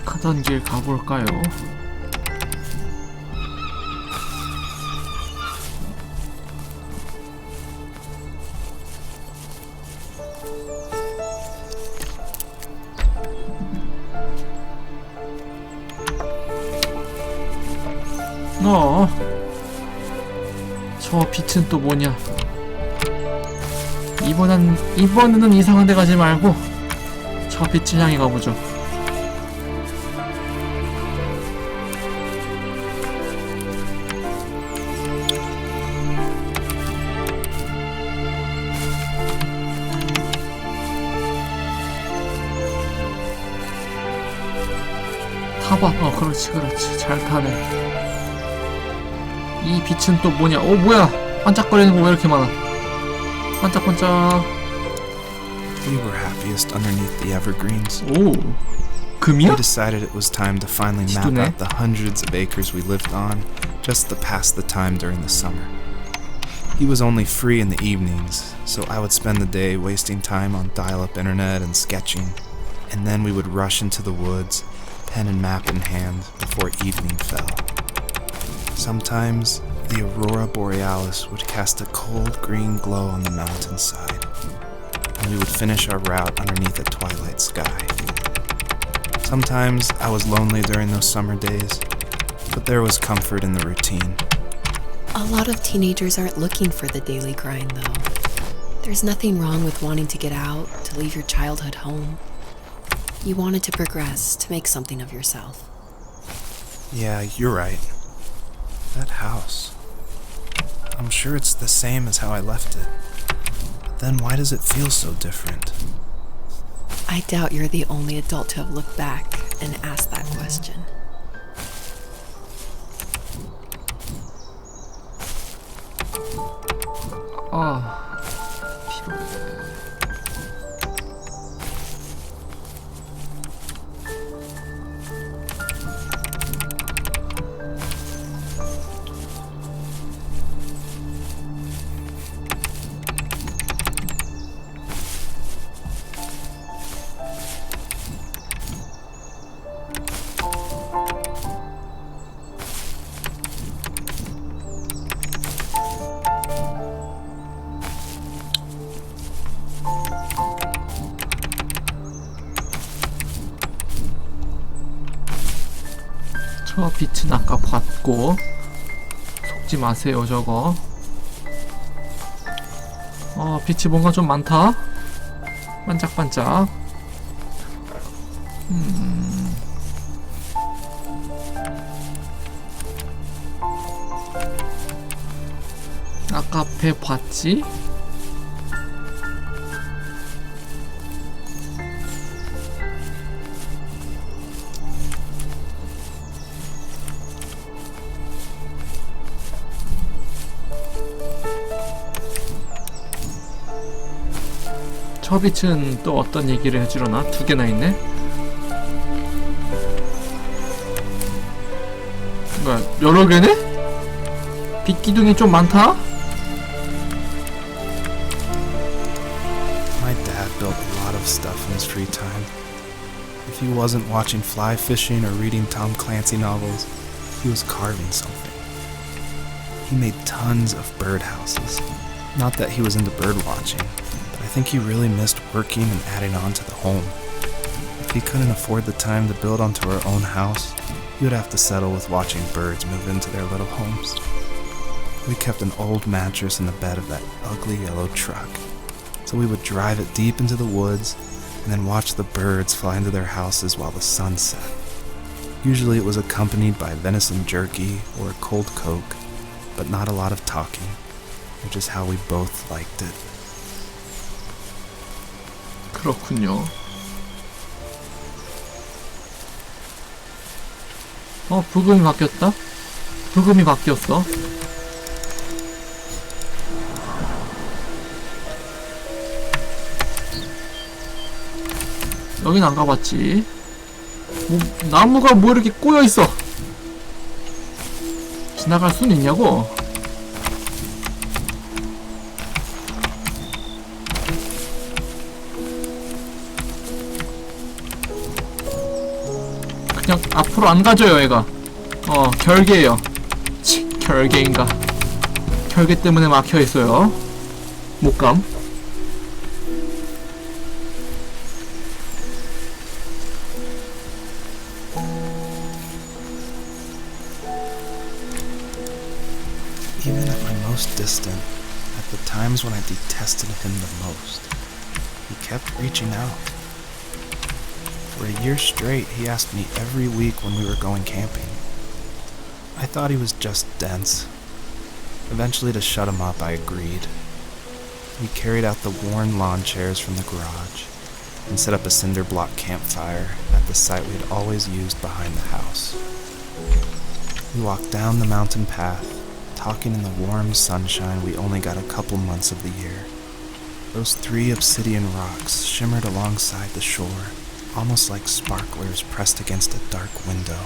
가던 길 가볼까요? 저 빛은 또 뭐냐? 이번에는 이상한 데 가지 말고 저 빛을 향해 가보죠. 타봐. 그렇지 잘 타네. 이 빛은 또 뭐냐? 뭐야? 반짝거리는 거 왜 이렇게 많아? 반짝반짝. We were happiest underneath the evergreens. 오, 금이야? We decided it was time to finally map 지도네. out the hundreds of acres we lived on, just to pass the time during the summer. He was only free in the evenings, so I would spend the day wasting time on dial-up internet and sketching, and then we would rush into the woods, pen and map in hand, before evening fell. Sometimes, the aurora borealis would cast a cold green glow on the mountainside. and we would finish our route underneath a twilight sky. Sometimes I was lonely during those summer days, but there was comfort in the routine. A lot of teenagers aren't looking for the daily grind, though. There's nothing wrong with wanting to get out, to leave your childhood home. You wanted to progress, to make something of yourself. Yeah, you're right. That house. I'm sure it's the same as how I left it. But then why does it feel so different? I doubt you're the only adult to have looked back and asked that question. 피곤해. 저 빛은 아까 봤고 속지 마세요 저거. 빛이 뭔가 좀 많다. 반짝반짝. 아까 배 봤지? 저 빛은 또 어떤 얘기를 해주려나? 두 개나 있네? 뭐야, 여러 개네? 빛 기둥이 좀 많다? My dad built a lot of stuff in his free time. If he wasn't watching fly fishing or reading Tom Clancy novels, he was carving something. He made tons of birdhouses. Not that he was into bird watching, but I think he really missed working and adding on to the home. If he couldn't afford the time to build onto our own house, he would have to settle with watching birds move into their little homes. We kept an old mattress in the bed of that ugly yellow truck, so we would drive it deep into the woods and then watch the birds fly into their houses while the sun set. Usually it was accompanied by venison jerky or cold Coke, but not a lot of talking, which is how we both liked it. 그렇군요. 부금이 바뀌었다? 부금이 바뀌었어. 여긴 안 가봤지. 나무가 뭐 이렇게 꼬여있어. 지나갈 순 있냐고? 그냥 앞으로 안 가져요 얘가. 결계예요. 결계인가. 결계 때문에 막혀있어요. 못감. Even at my most distant, at the times when I detested him the most, he kept reaching out. For a year straight, he asked me every week when we were going camping. I thought he was just dense. Eventually, to shut him up, I agreed. We carried out the worn lawn chairs from the garage and set up a cinder block campfire at the site we had always used behind the house. We walked down the mountain path, talking in the warm sunshine we only got a couple months of the year. Those 3 obsidian rocks shimmered alongside the shore, almost like sparklers pressed against a dark window.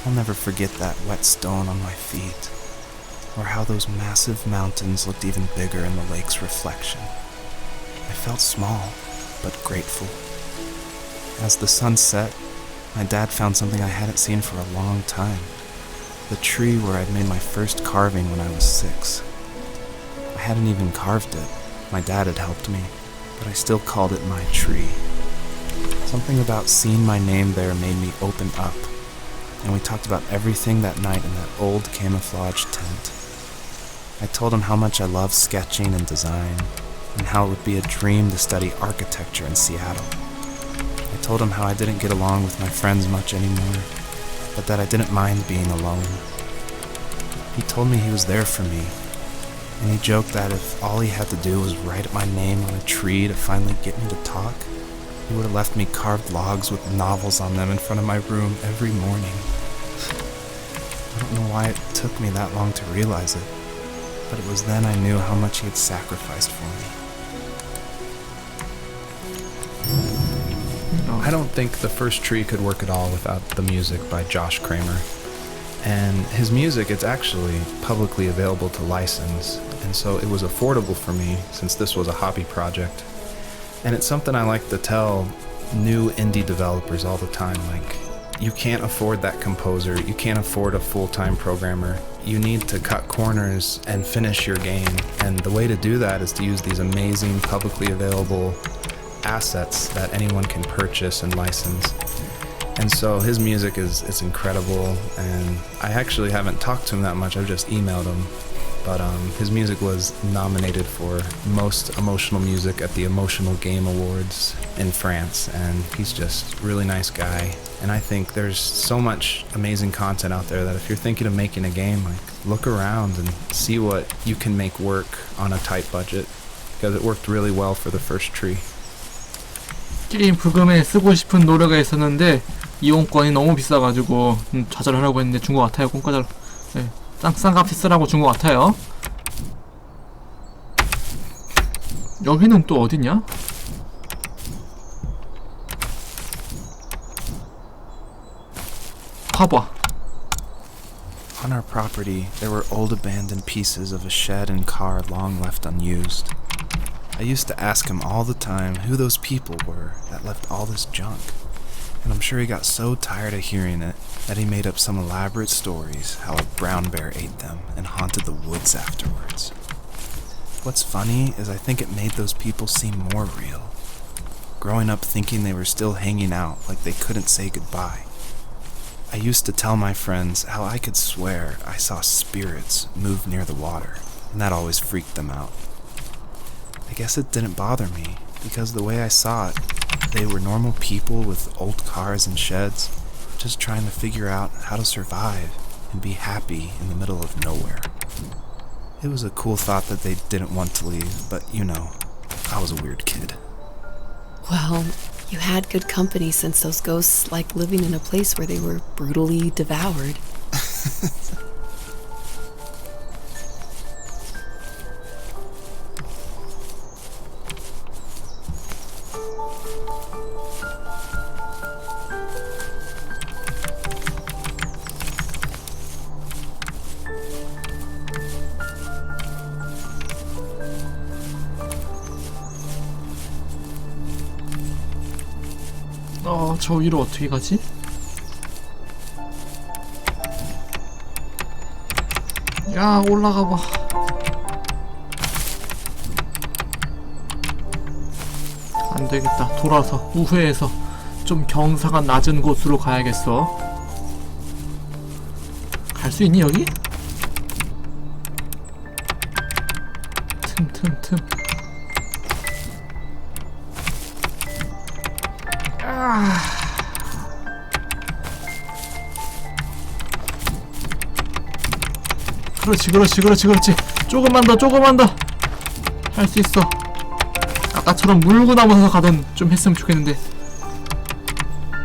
I'll never forget that wet stone on my feet, or how those massive mountains looked even bigger in the lake's reflection. I felt small, but grateful. As the sun set, my dad found something I hadn't seen for a long time. The tree where I'd made my first carving when I was 6. I hadn't even carved it. My dad had helped me. but I still called it my tree. Something about seeing my name there made me open up, and we talked about everything that night in that old camouflage tent. I told him how much I love sketching and design, and how it would be a dream to study architecture in Seattle. I told him how I didn't get along with my friends much anymore, but that I didn't mind being alone. He told me he was there for me, and he joked that if all he had to do was write my name on a tree to finally get me to talk, he would have left me carved logs with novels on them in front of my room every morning. I don't know why it took me that long to realize it, but it was then I knew how much he had sacrificed for me. I don't think the first tree could work at all without the music by Josh Kramer. And his music, it's actually publicly available to license, and so it was affordable for me since this was a hobby project. And it's something I like to tell new indie developers all the time, like, you can't afford that composer, you can't afford a full-time programmer, you need to cut corners and finish your game, and the way to do that is to use these amazing publicly available assets that anyone can purchase and license. And so his music it's incredible, and I actually haven't talked to him that much, I've just emailed him. But his music was nominated for Most Emotional Music at the Emotional Game Awards in France, and he's just a really nice guy. And I think there's so much amazing content out there that if you're thinking of making a game, like, look around and see what you can make work on a tight budget, because it worked really well for the first tree. 게임 부금에 쓰고 싶은 노래가 있었는데 이용권이 너무 비싸가지고 좌절하라고 했는데 준 것 같아요. 공과절. 네. 싼값에 쓰라고 준 것 같아요. 여기는 또 어디냐? 봐봐. On our property, there were old abandoned pieces of a shed and car long left unused. I used to ask him all the time who those people were that left all this junk, and I'm sure he got so tired of hearing it that he made up some elaborate stories how a brown bear ate them and haunted the woods afterwards. What's funny is I think it made those people seem more real, growing up thinking they were still hanging out like they couldn't say goodbye. I used to tell my friends how I could swear I saw spirits move near the water, and that always freaked them out. I guess it didn't bother me, because the way I saw it, they were normal people with old cars and sheds, just trying to figure out how to survive and be happy in the middle of nowhere. It was a cool thought that they didn't want to leave, but you know, I was a weird kid. Well, you had good company since those ghosts like living in a place where they were brutally devoured. 저 위로 어떻게 가지? 야, 올라가봐. 안되겠다. 돌아서 우회해서 좀 경사가 낮은 곳으로 가야겠어. 갈 수 있니 여기? 틈. 그렇지. 조금만 더. 할 수 있어. 아까처럼 물구나무 서서 가던 좀 했으면 좋겠는데.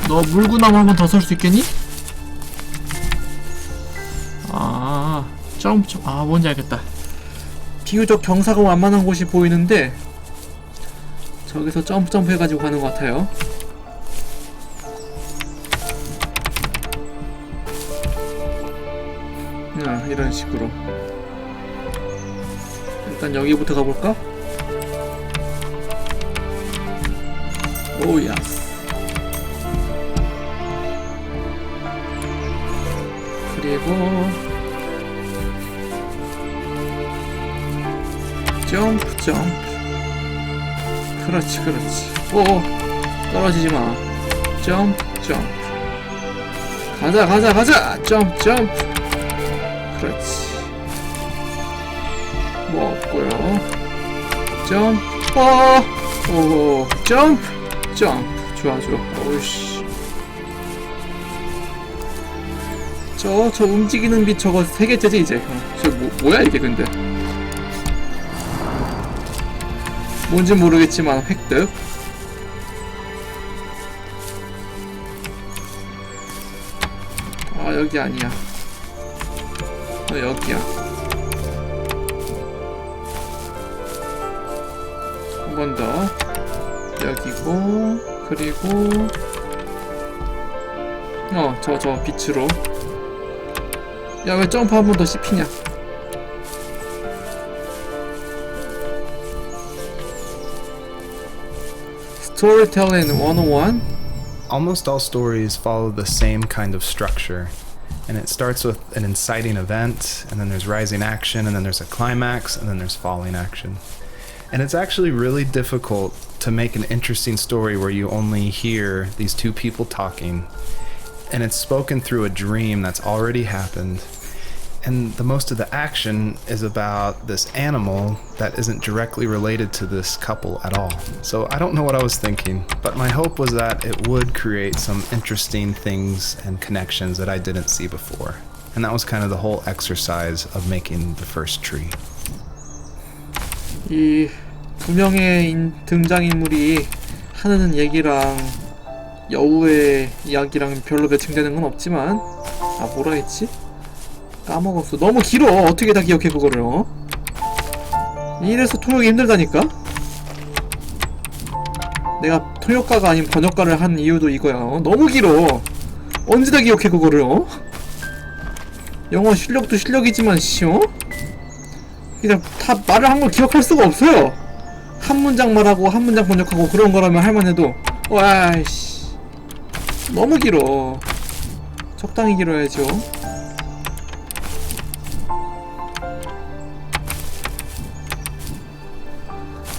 너 물구나무 한 번 더 설 수 있겠니? 점프. 뭔지 알겠다. 비교적 경사가 완만한 곳이 보이는데 저기서 점프 해가지고 가는 것 같아요. 이런 식으로 일단 여기부터 가볼까? 오, 야스. 그리고 점프. 그렇지 그렇지. 오 떨어지지 마. 점프 점프. 가자 가자 가자. 점프 점프. 그렇지. 뭐 없고요. 점프. 오 점프 점프. 좋아 좋아. 오우씨. 저 움직이는 빛 저거 3개째지 이제. 저 뭐야 이게 근데. 뭔진 모르겠지만 획득. 아 여기 아니야. 여기야. 한 번 더. 여기고 그리고 저 빛으로. 야 왜 점프 한 번 더 씹히냐. Storytelling 101. Almost all stories follow the same kind of structure, and it starts with an inciting event, and then there's rising action, and then there's a climax, and then there's falling action. And it's actually really difficult to make an interesting story where you only hear these two people talking, and it's spoken through a dream that's already happened. And the most of the action is about this animal that isn't directly related to this couple at all. So I don't know what I was thinking, but my hope was that it would create some interesting things and connections that I didn't see before. And that was kind of the whole exercise of making the first tree. 이 두 명의 등장인물이 하는 얘기랑 여우의 이야기랑 별로 매칭되는 건 없지만, 아 뭐라 했지? 까먹었어. 너무 길어. 어떻게 다 기억해 그거를. 이래서 통역이 힘들다니까? 내가 통역가가 아닌 번역가를 한 이유도 이거야. 너무 길어. 언제 다 기억해 그거를. 영어 실력도 실력이지만 그냥 다 말을 한 걸 기억할 수가 없어요. 한 문장 말하고 한 문장 번역하고 그런 거라면 할만해도 와이씨 너무 길어. 적당히 길어야죠.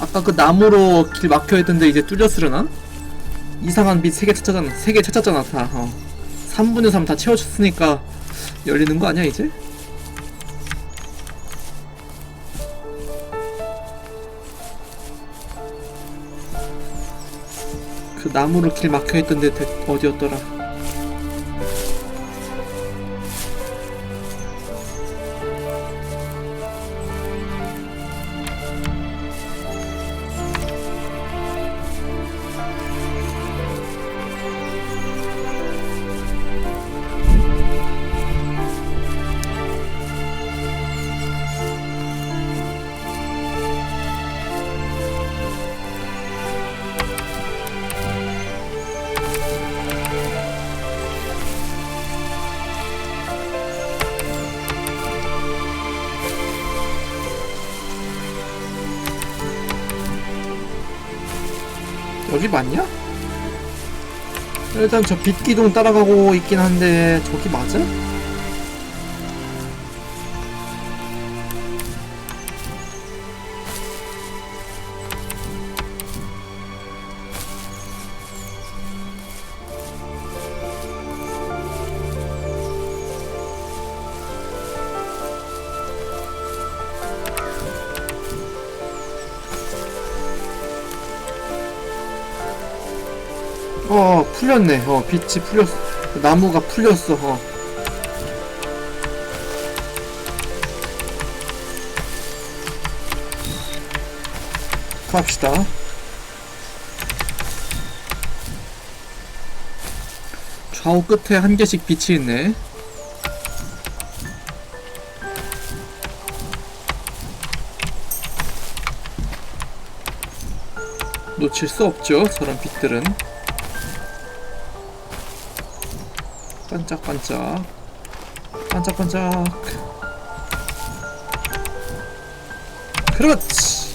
아까 그 나무로 길 막혀있던데 이제 뚫렸으려나? 이상한 빛 3개 찾았잖아. 3개 찾았잖아 다. 3분의 3 다 채워줬으니까 열리는 거 아니야 이제? 그 나무로 길 막혀있던 데 어디였더라? 여기 맞냐? 일단 저 빛기둥 따라가고 있긴 한데 저기 맞아? 풀렸네. 빛이 풀렸어. 나무가 풀렸어. 갑시다. 좌우 끝에 한 개씩 빛이 있네. 놓칠 수 없죠, 저런 빛들은. 반짝반짝 반짝반짝. 그렇지.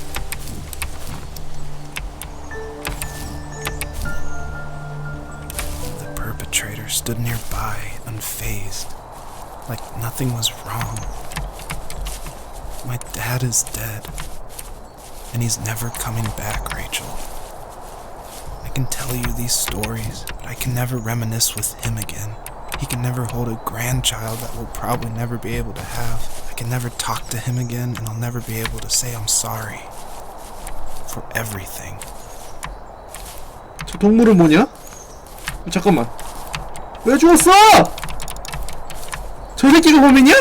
The perpetrator stood nearby, unfazed, like nothing was wrong. My dad is dead, and he's never coming back, Rachel. can tell you these stories, but I can never reminisce with him again. He can never hold a grandchild that we'll probably never be able to have. I can never talk to him again, and I'll never be able to say I'm sorry. For everything. 저 동물은 뭐냐? 잠깐만. 왜 죽었어? 저 새끼가 범인이야?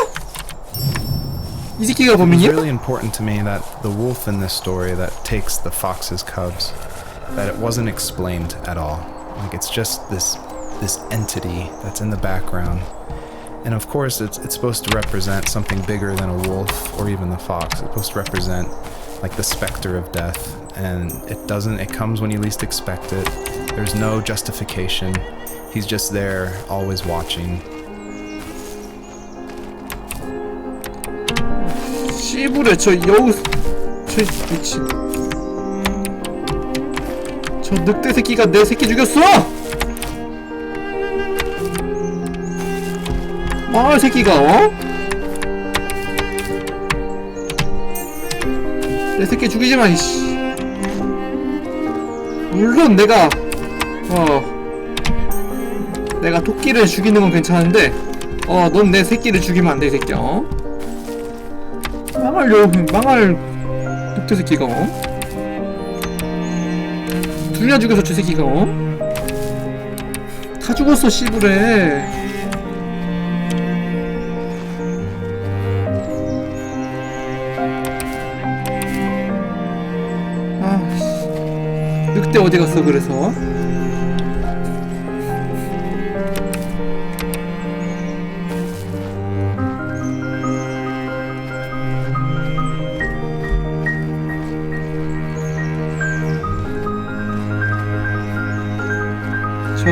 이 새끼가 범인이야? It's really important to me that the wolf in this story that takes the fox's cubs, that it wasn't explained at all. Like it's just this entity that's in the background. And of course it's supposed to represent something bigger than a wolf or even the fox. It's supposed to represent like the specter of death, and it comes when you least expect it. There's no justification. He's just there, always watching. 씨부레 저 미친 저 늑대 새끼가 내 새끼 죽였어! 아 새끼가 내 새끼 죽이지마 이씨. 물론 내가 토끼를 죽이는 건 괜찮은데 넌 내 새끼를 죽이면 안 돼 이 새끼야. 망할 늑대 새끼가 둘이나 죽여서 저 새끼가 다 죽었어 씨부레. 늑대 어디 갔어 그래서?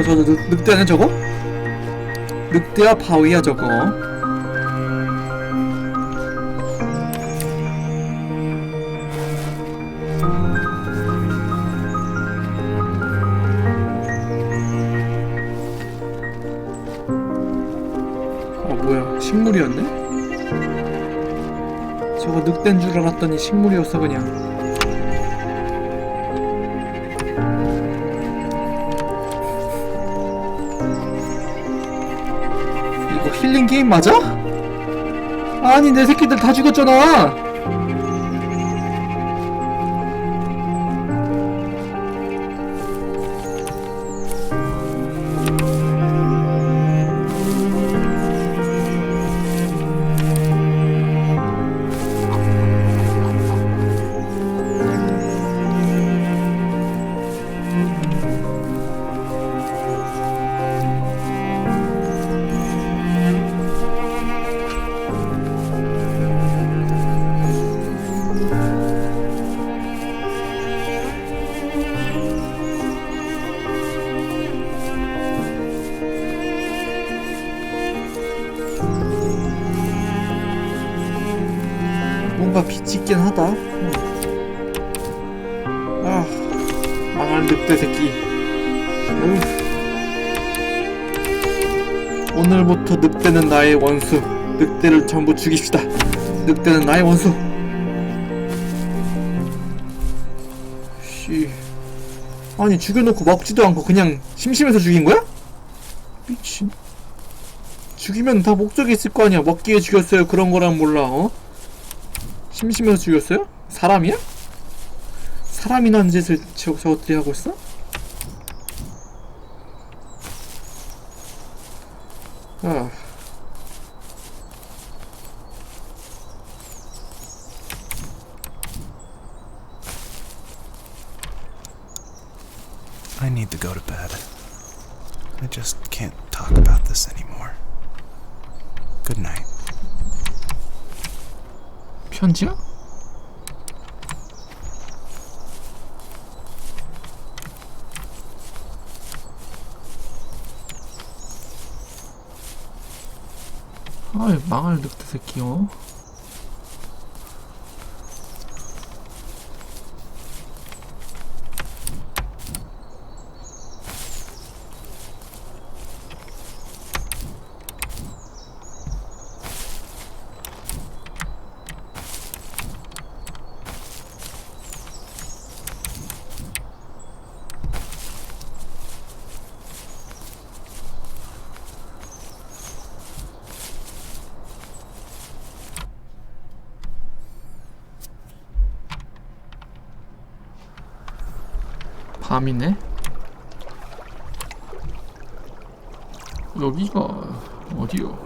저 늑대는 저거? 늑대와 바위야 저거. 뭐야 식물이었네? 저거 늑대인 줄 알았더니 식물이었어 그냥. 힐링 게임 맞아? 아니 내 새끼들 다 죽었잖아. 뭔가 빛이 있긴 하다. 망할 늑대 새끼. 오늘부터 늑대는 나의 원수. 늑대를 전부 죽입시다. 늑대는 나의 원수. 씨. 아니 죽여놓고 먹지도 않고 그냥 심심해서 죽인 거야? 미친. 죽이면 다 목적이 있을 거 아니야. 먹기 위해 죽였어요. 그런 거란 몰라. 심심해서 죽였어요? 사람이야? 사람이나 하는 짓을 저것들이 하고 있어? I need to go to bed. I just can't talk about this anymore. Good night. 편지야? 아이 망할 늑대 새끼요. 밤이네. 여기가 어디요?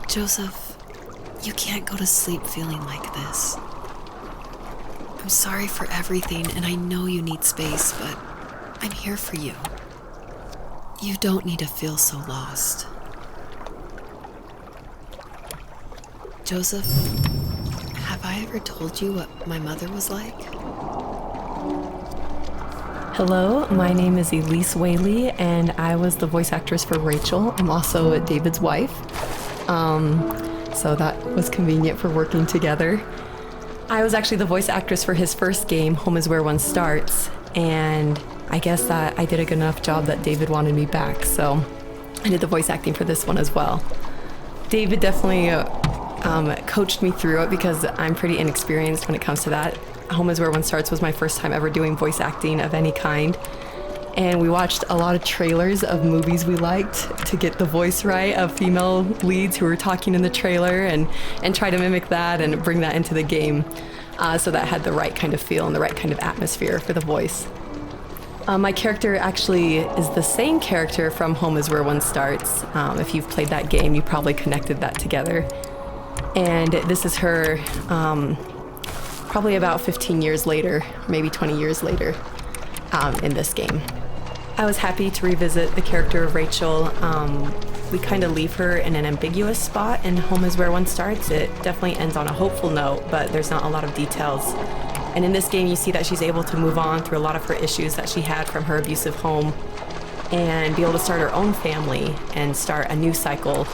Joseph, you can't go to sleep feeling like this. I'm sorry for everything, and I know you need space, but I'm here for you. You don't need to feel so lost. Joseph, have I ever told you what my mother was like? Hello, my name is Elise Whaley, and I was the voice actress for Rachel. I'm also David's wife. So that was convenient for working together. I was actually the voice actress for his first game, Home is Where One Starts, and I guess that I did a good enough job that David wanted me back, so I did the voice acting for this one as well. David definitely coached me through it because I'm pretty inexperienced when it comes to that. Home is Where One Starts was my first time ever doing voice acting of any kind. And we watched a lot of trailers of movies we liked to get the voice right of female leads who were talking in the trailer and try to mimic that and bring that into the game. So that had the right kind of feel and the right kind of atmosphere for the voice. My character actually is the same character from Home is Where One Starts. If you've played that game, you probably connected that together. And this is her probably about 15 years later, maybe 20 years later in this game. I was happy to revisit the character of Rachel. We kind of leave her in an ambiguous spot in Home is Where One Starts. It definitely ends on a hopeful note, but there's not a lot of details. And in this game, you see that she's able to move on through a lot of her issues that she had from her abusive home and be able to start her own family and start a new cycle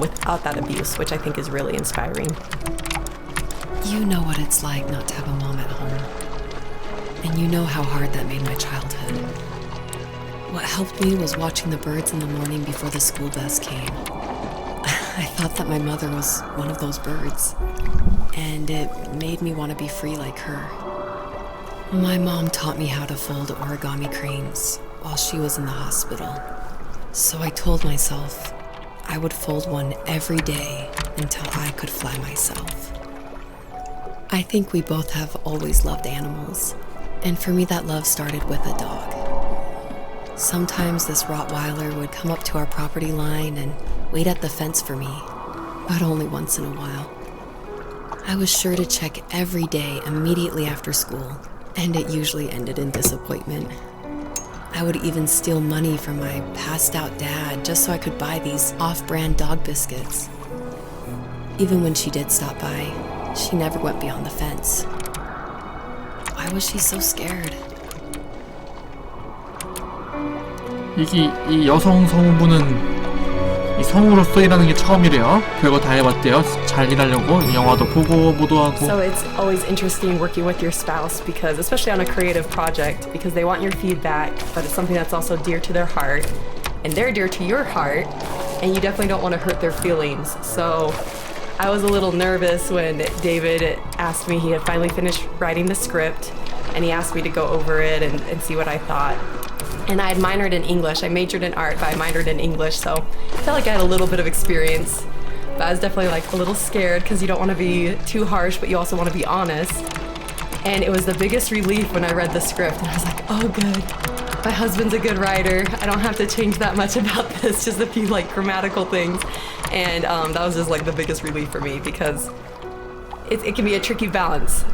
without that abuse, which I think is really inspiring. You know what it's like not to have a mom at home. And you know how hard that made my childhood. What helped me was watching the birds in the morning before the school bus came. I thought that my mother was one of those birds, and it made me want to be free like her. My mom taught me how to fold origami cranes while she was in the hospital. So I told myself I would fold one every day until I could fly myself. I think we both have always loved animals, and for me that love started with a dog. Sometimes this Rottweiler would come up to our property line and wait at the fence for me, but only once in a while. I was sure to check every day immediately after school, and it usually ended in disappointment. I would even steal money from my passed-out dad just so I could buy these off-brand dog biscuits. Even when she did stop by, she never went beyond the fence. Why was she so scared? 이 여성 성우분은 이 성우로서 일하는 게 처음이래요. 별거 다 해봤대요. 잘 일하려고 영화도 보고 뭐도 하고. So it's always interesting working with your spouse because, especially on a creative project, because they want your feedback, but it's something that's also dear to their heart, and they're dear to your heart, and you definitely don't want to hurt their feelings. So I was a little nervous when David asked me, he had finally finished writing the script, and he asked me to go over it and see what I thought. And I had minored in English. I majored in art, but I minored in English, so I felt like I had a little bit of experience. But I was definitely like a little scared because you don't want to be too harsh, but you also want to be honest. And it was the biggest relief when I read the script, and I was like, oh good, my husband's a good writer. I don't have to change that much about this, just a few like grammatical things. And that was just like the biggest relief for me because it can be a tricky balance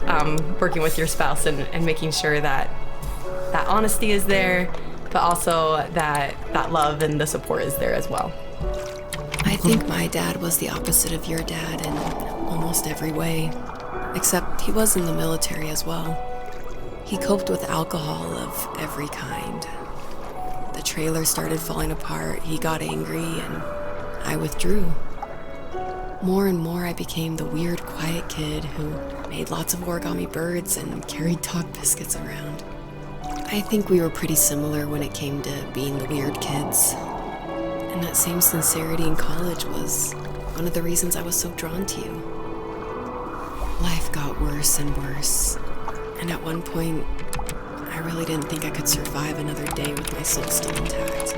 working with your spouse and making sure that that honesty is there, but also that love and the support is there as well. I think my dad was the opposite of your dad in almost every way, except he was in the military as well. He coped with alcohol of every kind. The trailer started falling apart, he got angry, and I withdrew. More and more I became the weird, quiet kid who made lots of origami birds and carried dog biscuits around. I think we were pretty similar when it came to being the weird kids. And that same sincerity in college was one of the reasons I was so drawn to you. Life got worse and worse, and at one point, I really didn't think I could survive another day with my soul still intact.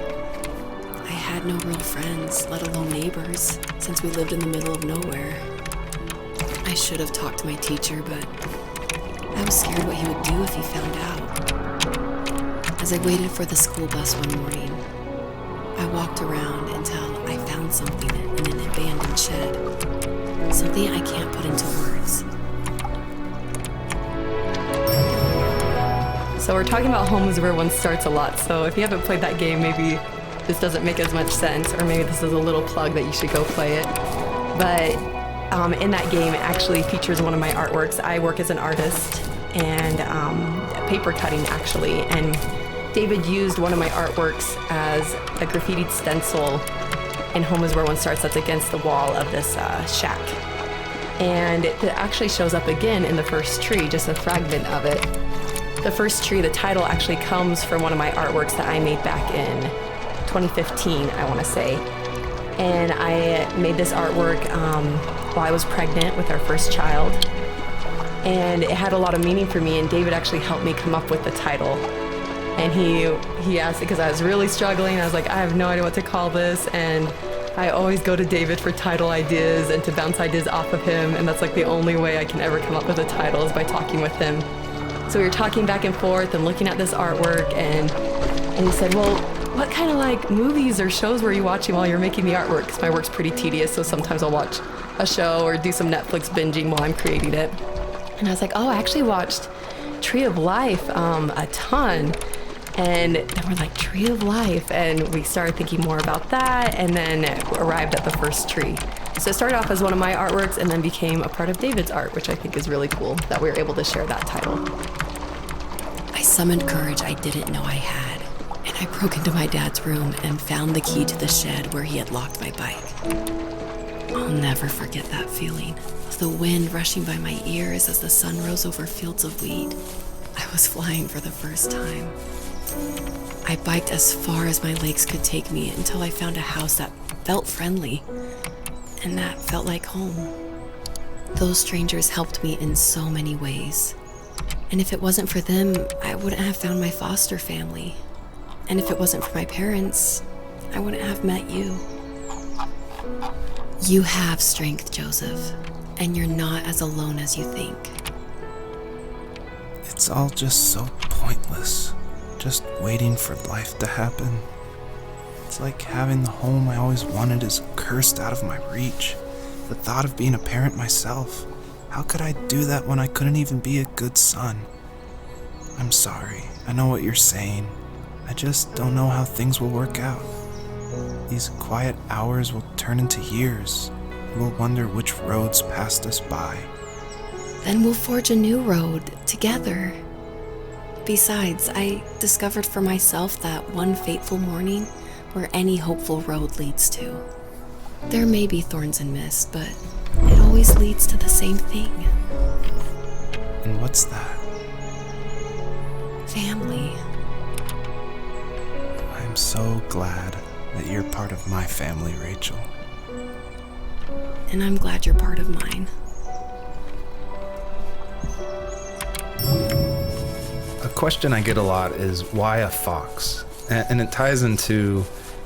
I had no real friends, let alone neighbors, since we lived in the middle of nowhere. I should have talked to my teacher, but I was scared what he would do if he found out. As I waited for the school bus one morning, I walked around until I found something in an abandoned shed. Something I can't put into words. So we're talking about Home is Where One Starts a lot, so if you haven't played that game, maybe this doesn't make as much sense, or maybe this is a little plug that you should go play it. But in that game, it actually features one of my artworks. I work as an artist and paper cutting, actually, and David used one of my artworks as a graffitied stencil in Home is Where One Starts that's against the wall of this shack. And it actually shows up again in the first tree, just a fragment of it. The first tree, the title actually comes from one of my artworks that I made back in 2015, I want to say. And I made this artwork while I was pregnant with our first child. And it had a lot of meaning for me, and David actually helped me come up with the title. And he asked, because I was really struggling, I was like, I have no idea what to call this, and I always go to David for title ideas and to bounce ideas off of him, and that's like the only way I can ever come up with a title is by talking with him. So we were talking back and forth and looking at this artwork, and he said, well, what kind of like movies or shows were you watching while you're making the artwork? Because my work's pretty tedious, so sometimes I'll watch a show or do some Netflix binging while I'm creating it. And I was like, oh, I actually watched Tree of Life a ton. And then we're like, Tree of Life, and we started thinking more about that, and then arrived at the first tree. So it started off as one of my artworks and then became a part of David's art, which I think is really cool that we were able to share that title. I summoned courage I didn't know I had, and I broke into my dad's room and found the key to the shed where he had locked my bike. I'll never forget that feeling of the wind rushing by my ears as the sun rose over fields of wheat. I was flying for the first time. I biked as far as my legs could take me until I found a house that felt friendly and that felt like home. Those strangers helped me in so many ways. And if it wasn't for them, I wouldn't have found my foster family. And if it wasn't for my parents, I wouldn't have met you. You have strength, Joseph, and you're not as alone as you think. It's all just so pointless. Just waiting for life to happen. It's like having the home I always wanted is cursed out of my reach. The thought of being a parent myself. How could I do that when I couldn't even be a good son? I'm sorry. I know what you're saying. I just don't know how things will work out. These quiet hours will turn into years. We'll wonder which roads passed us by. Then we'll forge a new road together. Besides, I discovered for myself that one fateful morning where any hopeful road leads to. There may be thorns and mist, but it always leads to the same thing. And what's that? Family. I'm so glad that you're part of my family, Rachel. And I'm glad you're part of mine. A question I get a lot is why a fox? And it ties into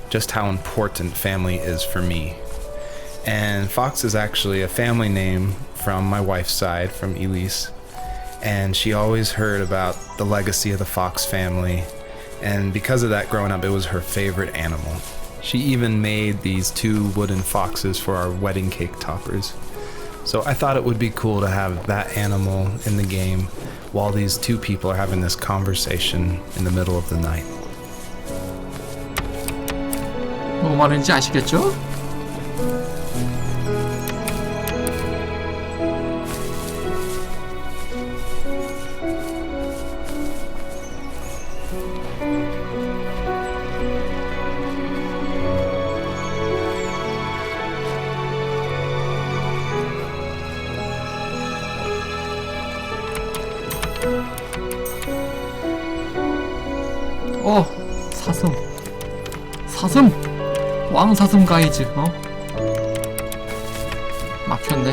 just how important family is for me. And Fox is actually a family name from my wife's side, from Elise. And she always heard about the legacy of the Fox family. And because of that, growing up, it was her favorite animal. She even made these 2 wooden foxes for our wedding cake toppers. So I thought it would be cool to have that animal in the game while these 2 people are having this conversation in the middle of the night. 뭐 말인지 아시겠죠? 사슴 왕사슴 가이즈. 막혔네.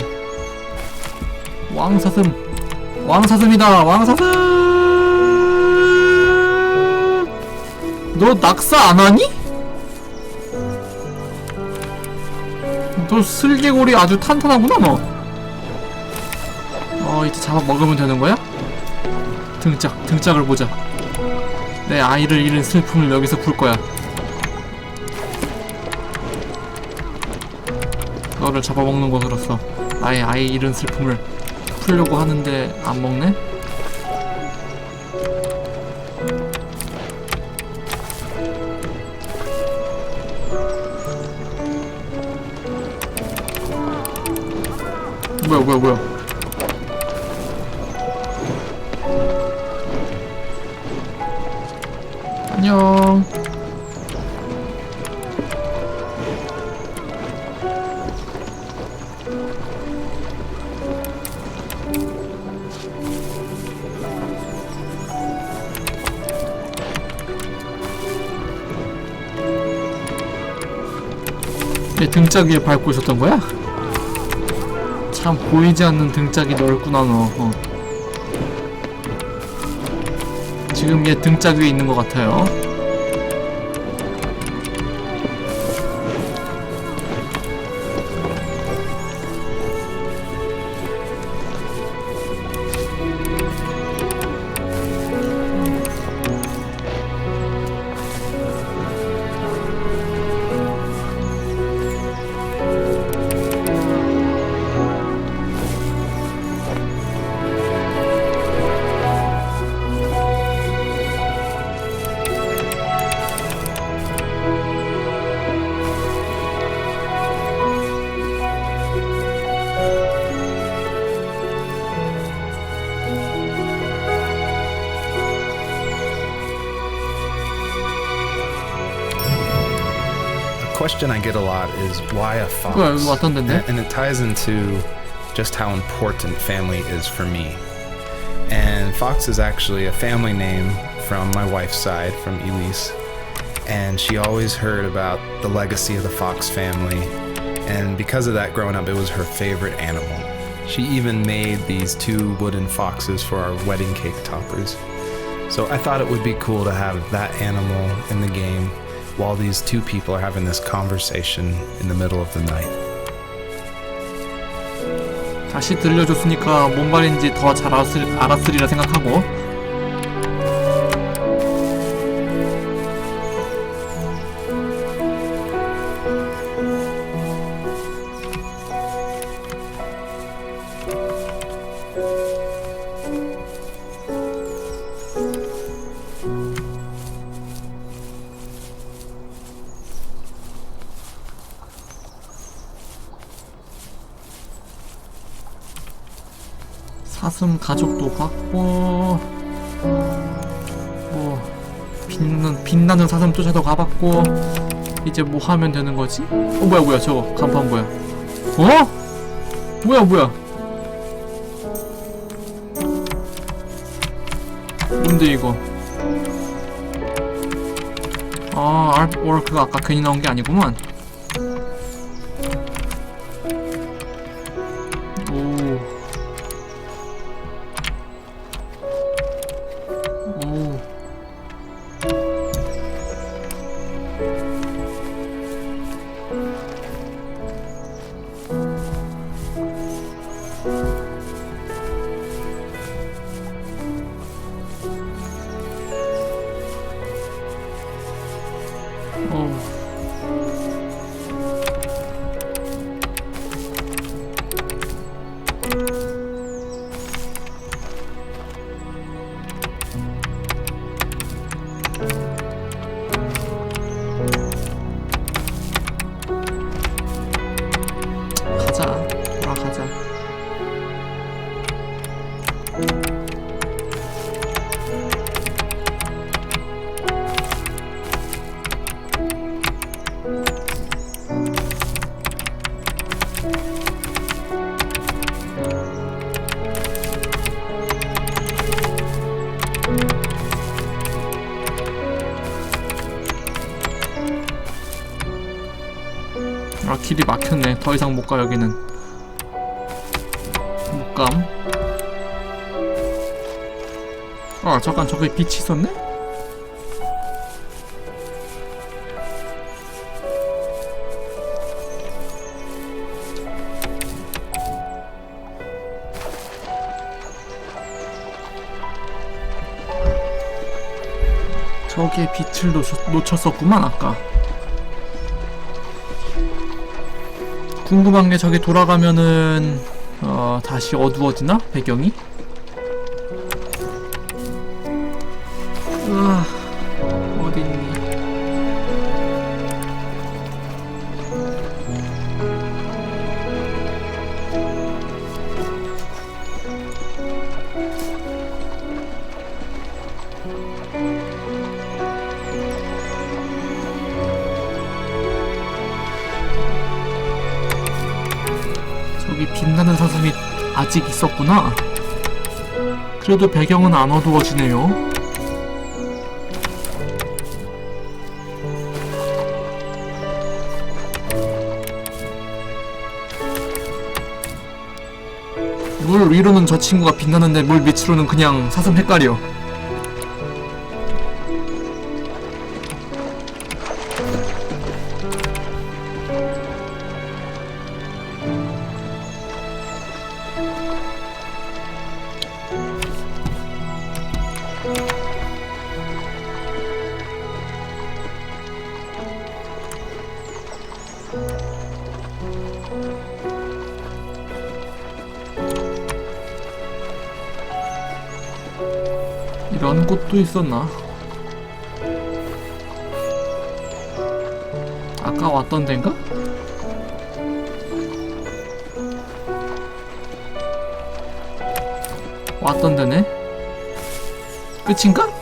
왕사슴이다. 왕사슴. 너 낙사 안 하니? 너 슬개골이 아주 탄탄하구나 너. 이렇게 잡아 먹으면 되는 거야? 등짝을 보자. 내 아이를 잃은 슬픔을 여기서 풀 거야. 너를 잡아먹는 것으로서 나의 아이 잃은 슬픔을 풀려고 하는데 안 먹네? 뭐야. 안녕. 얘 등짝 위에 밟고 있었던 거야? 참 보이지 않는 등짝이 넓구나 너. 지금 얘 등짝 위에 있는 것 같아요. Question I get a lot is why a fox? 뭐야, 여기 왔던 데인데? And it ties into just how important family is for me. And Fox is actually a family name from my wife's side, from Elise. And she always heard about the legacy of the Fox family. And because of that, growing up, it was her favorite animal. She even made these 2 wooden foxes for our wedding cake toppers. So I thought it would be cool to have that animal in the game while these 2 people are having this conversation in the middle of the night. 다시 들려줬으니까 뭔 말인지 더 잘 알았으리라 생각하고. 사슴 가족도 봤고, 빛나는 사슴 쫓아도 가봤고, 이제 뭐 하면 되는 거지? 뭐야 저거 간판 뭐야? 뭐야? 뭔데 이거? 아트워크가 아까 괜히 나온 게 아니구만. 돌아가자. 길이 막혔네. 더 이상 못 가. 여기는 못 감. 잠깐, 저기 빛이 있었네? 저기에 빛을 놓쳤었구만 아까. 궁금한 게 저기 돌아가면은 다시 어두워지나? 배경이? 어딨니? 저기 빛나는 사슴이 아직 있었구나. 그래도 배경은 안 어두워지네요. 물 위로는 저 친구가 빛나는데 물 밑으로는 그냥 사슴 헷갈려. 이런 곳도 있었나? 아까 왔던 데인가? 왔던 데네? 끝인가?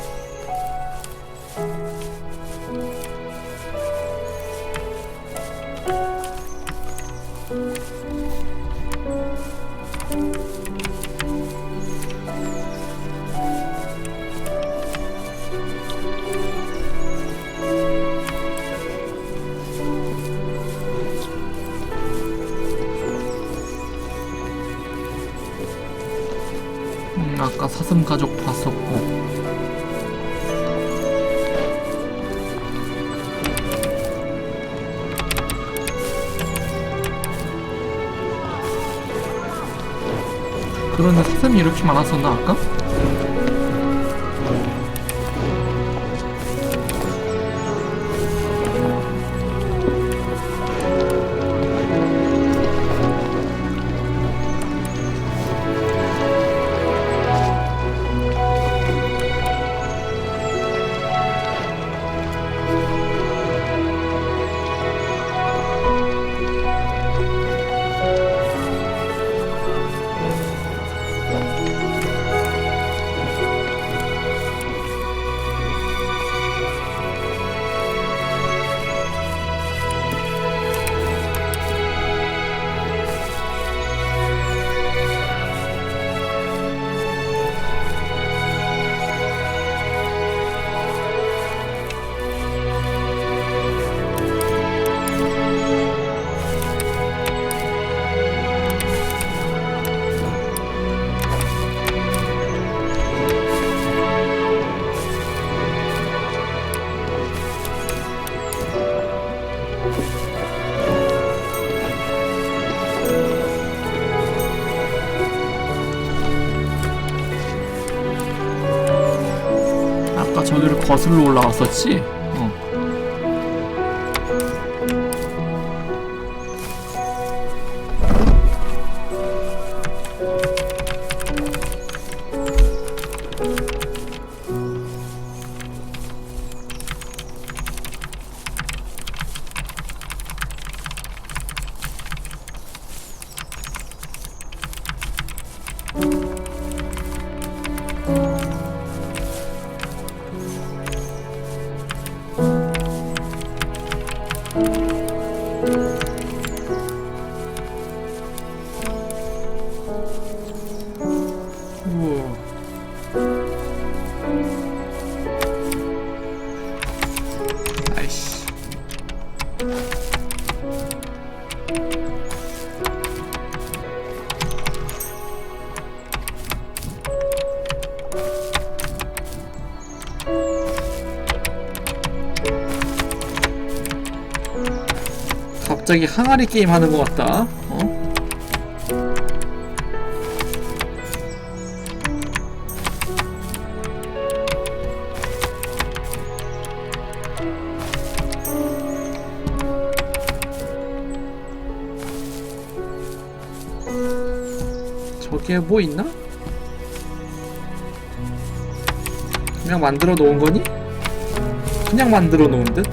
아까 사슴 가족 봤었고. 그런데 사슴이 이렇게 많았었나 아까? 저기를 거슬러 올라왔었지? 갑자기 항아리 게임 하는 것 같다. 저기에 뭐 있나? 그냥 만들어 놓은 거니? 그냥 만들어 놓은 듯?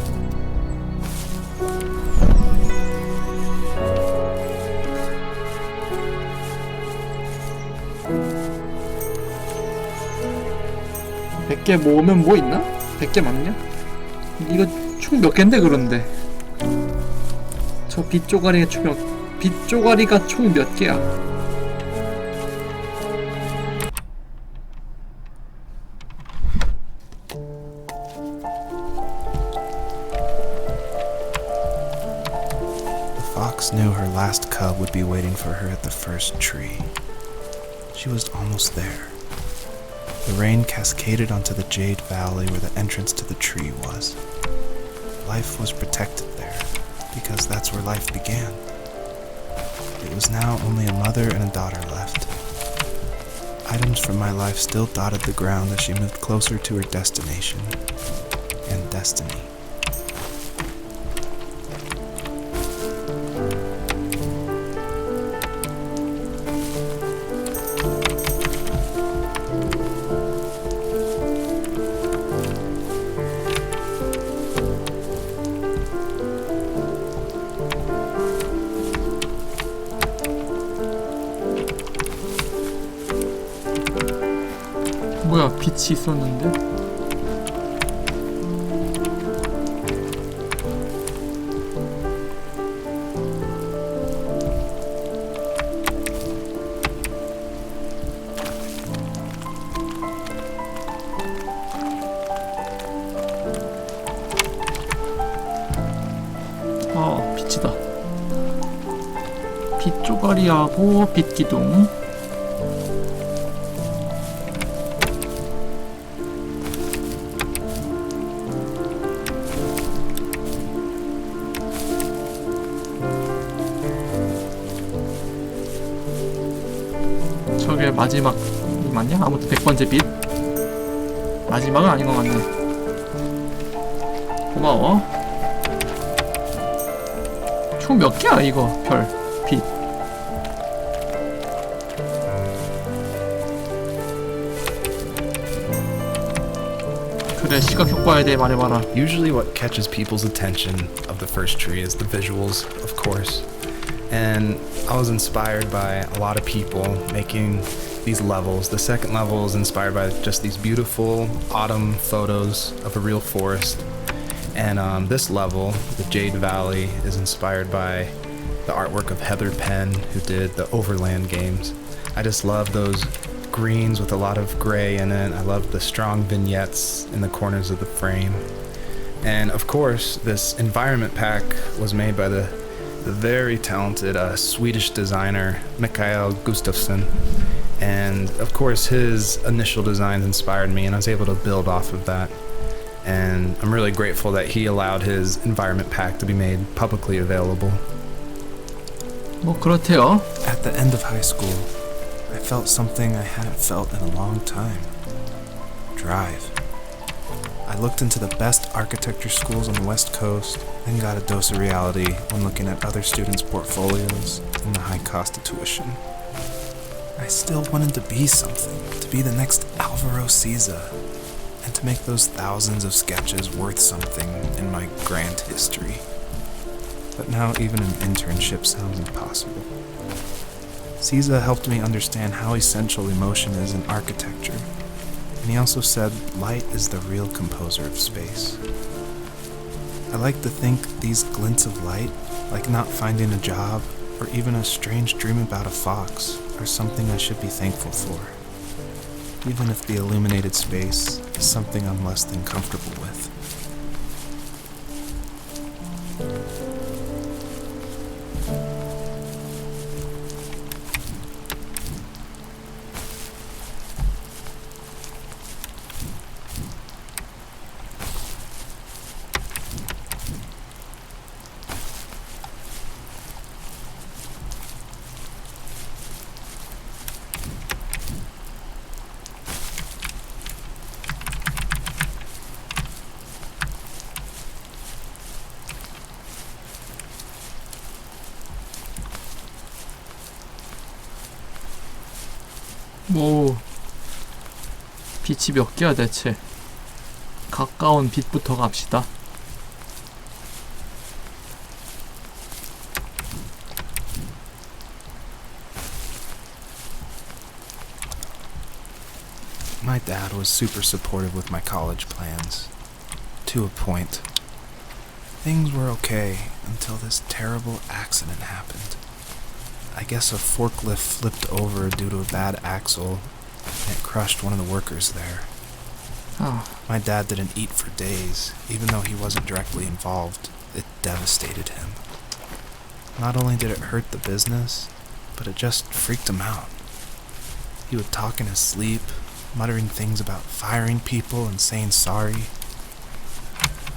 백 개 모으면 뭐 있나? 100개 맞냐? 이거 총 몇 개인데 그런데 저 빛 쪼가리가 총 몇 개야? Fox knew her last cub would be waiting for her at the first tree. She was almost there. The rain cascaded onto the Jade Valley where the entrance to the tree was. Life was protected there, because that's where life began. It was now only a mother and a daughter left. Items from my life still dotted the ground as she moved closer to her destination and destiny. 뭐야, 빛이 있었는데? 아, 빛이다. 빛 쪼가리하고 빛 기둥. 저게 마지막이 맞냐? 아무튼 100번째 빛? 마지막은 아닌 것 같네. 고마워. 총 몇 개야 이거 별 빛? 그래, 시각 효과에 대해 말해봐라. Usually what catches people's attention of the first tree is the visuals, of course. And I was inspired by a lot of people making these levels. The second level is inspired by just these beautiful autumn photos of a real forest. And this level, the Jade Valley, is inspired by the artwork of Heather Penn, who did the Overland games. I just love those greens with a lot of gray in it. I love the strong vignettes in the corners of the frame. And of course, this environment pack was made by the very talented Swedish designer Mikael Gustafsson, and of course his initial designs inspired me, and I was able to build off of that. And I'm really grateful that he allowed his environment pack to be made publicly available. 뭐 그렇대요. At the end of high school, I felt something I hadn't felt in a long time. Drive. I looked into the best architecture schools on the West Coast, then got a dose of reality when looking at other students' portfolios and the high cost of tuition. I still wanted to be something, to be the next Alvaro Siza, and to make those thousands of sketches worth something in my grand history. But now even an internship sounds impossible. Siza helped me understand how essential emotion is in architecture. And he also said light is the real composer of space. I like to think these glints of light, like not finding a job or even a strange dream about a fox, are something I should be thankful for, even if the illuminated space is something I'm less than comfortable with. 뭐 빛이 몇 개야 대체? 가까운 빛부터 갑시다. My dad was super supportive with my college plans. To a point. Things were okay until this terrible accident happened. I guess a forklift flipped over due to a bad axle, and it crushed one of the workers there. 아, My dad didn't eat for days, even though he wasn't directly involved. It devastated him. Not only did it hurt the business, but it just freaked him out. He would talk in his sleep, muttering things about firing people and saying sorry.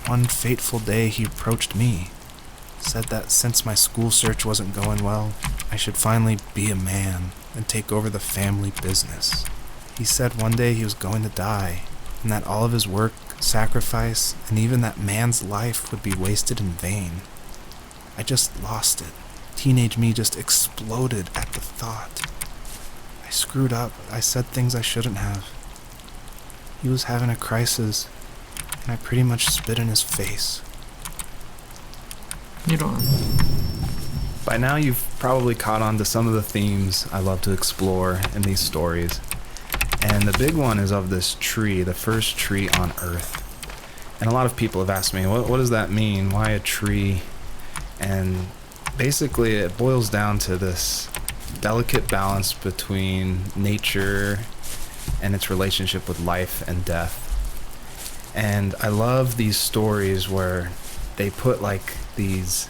One fateful day he approached me, said that since my school search wasn't going well, I should finally be a man and take over the family business. He said one day he was going to die, and that all of his work, sacrifice, and even that man's life would be wasted in vain. I just lost it. Teenage me just exploded at the thought. I screwed up. I said things I shouldn't have. He was having a crisis, and I pretty much spit in his face. 이런. By now you've probably caught on to some of the themes I love to explore in these stories. And the big one is of this tree, the first tree on Earth. And a lot of people have asked me, what does that mean? Why a tree? And basically it boils down to this delicate balance between nature and its relationship with life and death. And I love these stories where they put like these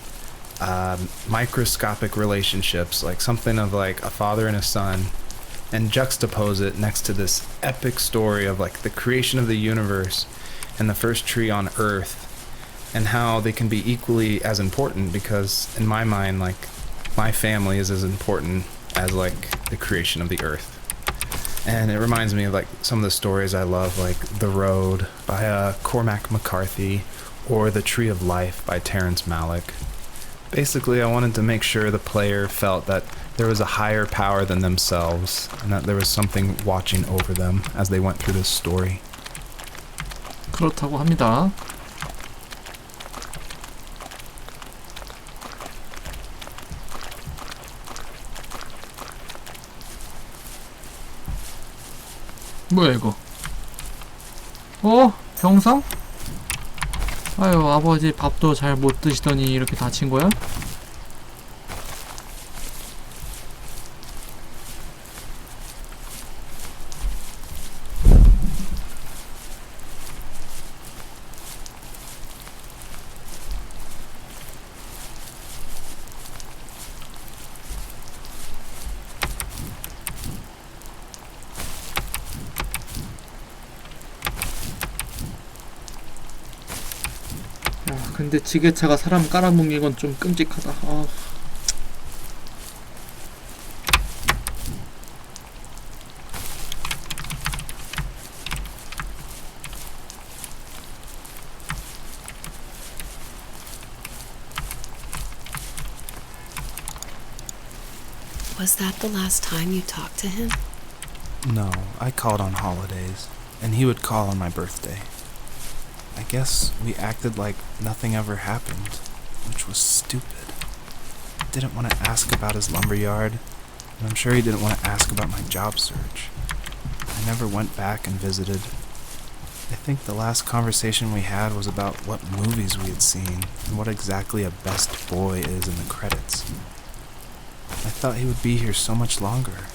microscopic relationships, like something of like a father and a son, and juxtapose it next to this epic story of like the creation of the universe and the first tree on Earth, and how they can be equally as important, because in my mind, like, my family is as important as like the creation of the Earth. And it reminds me of like some of the stories I love, like The Road by Cormac McCarthy, or The Tree of Life by Terrence Malick. Basically, I wanted to make sure the player felt that there was a higher power than themselves, and that there was something watching over them as they went through this story. 그렇다고 합니다. 뭐야 이거? 병상? 아유, 아버지 밥도 잘 못 드시더니 이렇게 다친 거야? 근데 지게차가 사람 깔아뭉개는 건 좀 끔찍하다. 아. Was that the last time you talked to him? No, I called on holidays, and he would call on my birthday. I guess we acted like nothing ever happened, which was stupid. I didn't want to ask about his lumberyard, and I'm sure he didn't want to ask about my job search. I never went back and visited. I think the last conversation we had was about what movies we had seen, and what exactly a best boy is in the credits. I thought he would be here so much longer.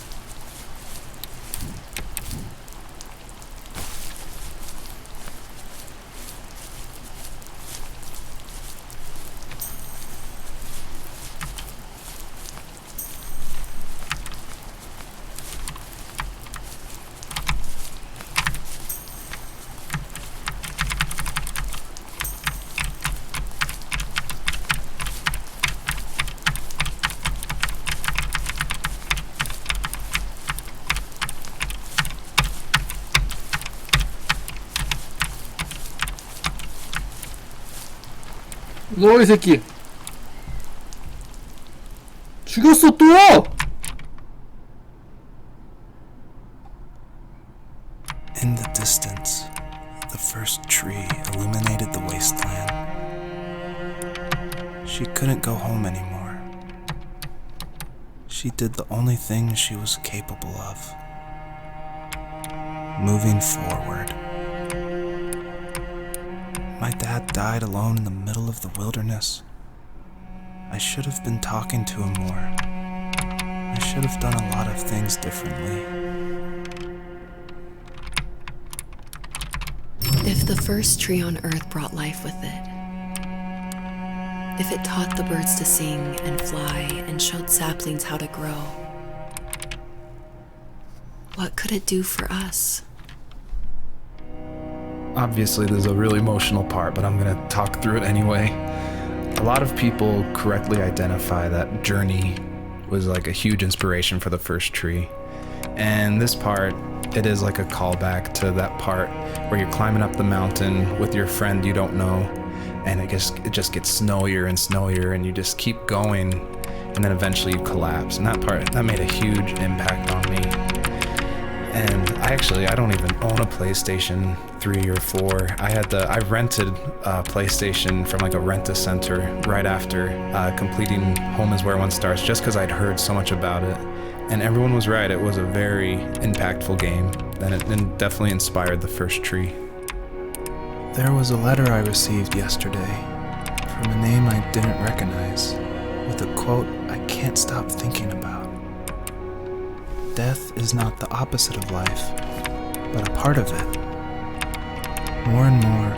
너 이 새끼 죽였어 또! distance, the first tree illuminated the wasteland. She couldn't go home anymore. She did the only thing she was capable of. Moving forward. My dad died alone in the middle of the wilderness. I should have been talking to him more. I should have done a lot of things differently. If the first tree on Earth brought life with it, if it taught the birds to sing and fly and showed saplings how to grow, what could it do for us? Obviously, there's a really emotional part, but I'm gonna talk through it anyway. A lot of people correctly identify that Journey was like a huge inspiration for the first tree. And this part, it is like a callback to that part where you're climbing up the mountain with your friend you don't know, and it just gets snowier and snowier, and you just keep going, and then eventually you collapse. And that part, that made a huge impact on me. And I don't even own a PlayStation 3 or 4. I rented a PlayStation from like a rent-a-center right after completing Home is Where One Starts, just because I'd heard so much about it. And everyone was right, it was a very impactful game, and it definitely inspired the first tree. There was a letter I received yesterday from a name I didn't recognize, with a quote I can't stop thinking about. Death is not the opposite of life, but a part of it. More and more,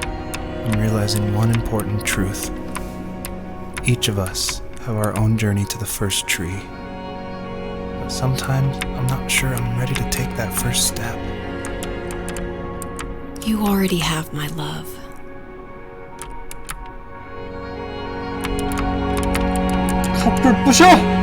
I'm realizing one important truth. Each of us have our own journey to the first tree. But sometimes I'm not sure I'm ready to take that first step. You already have my love. 커플 부셔!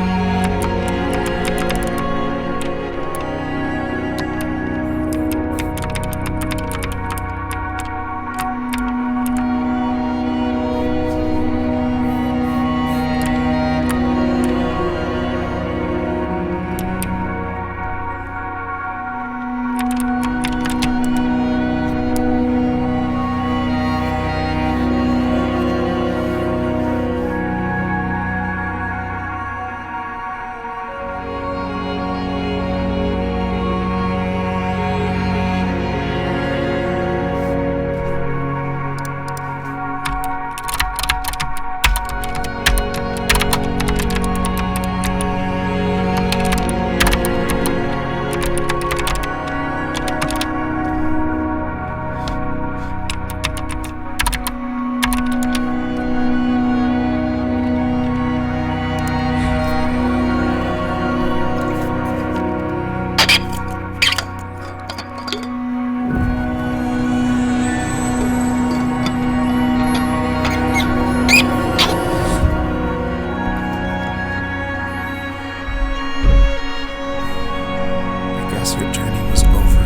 Your journey was over,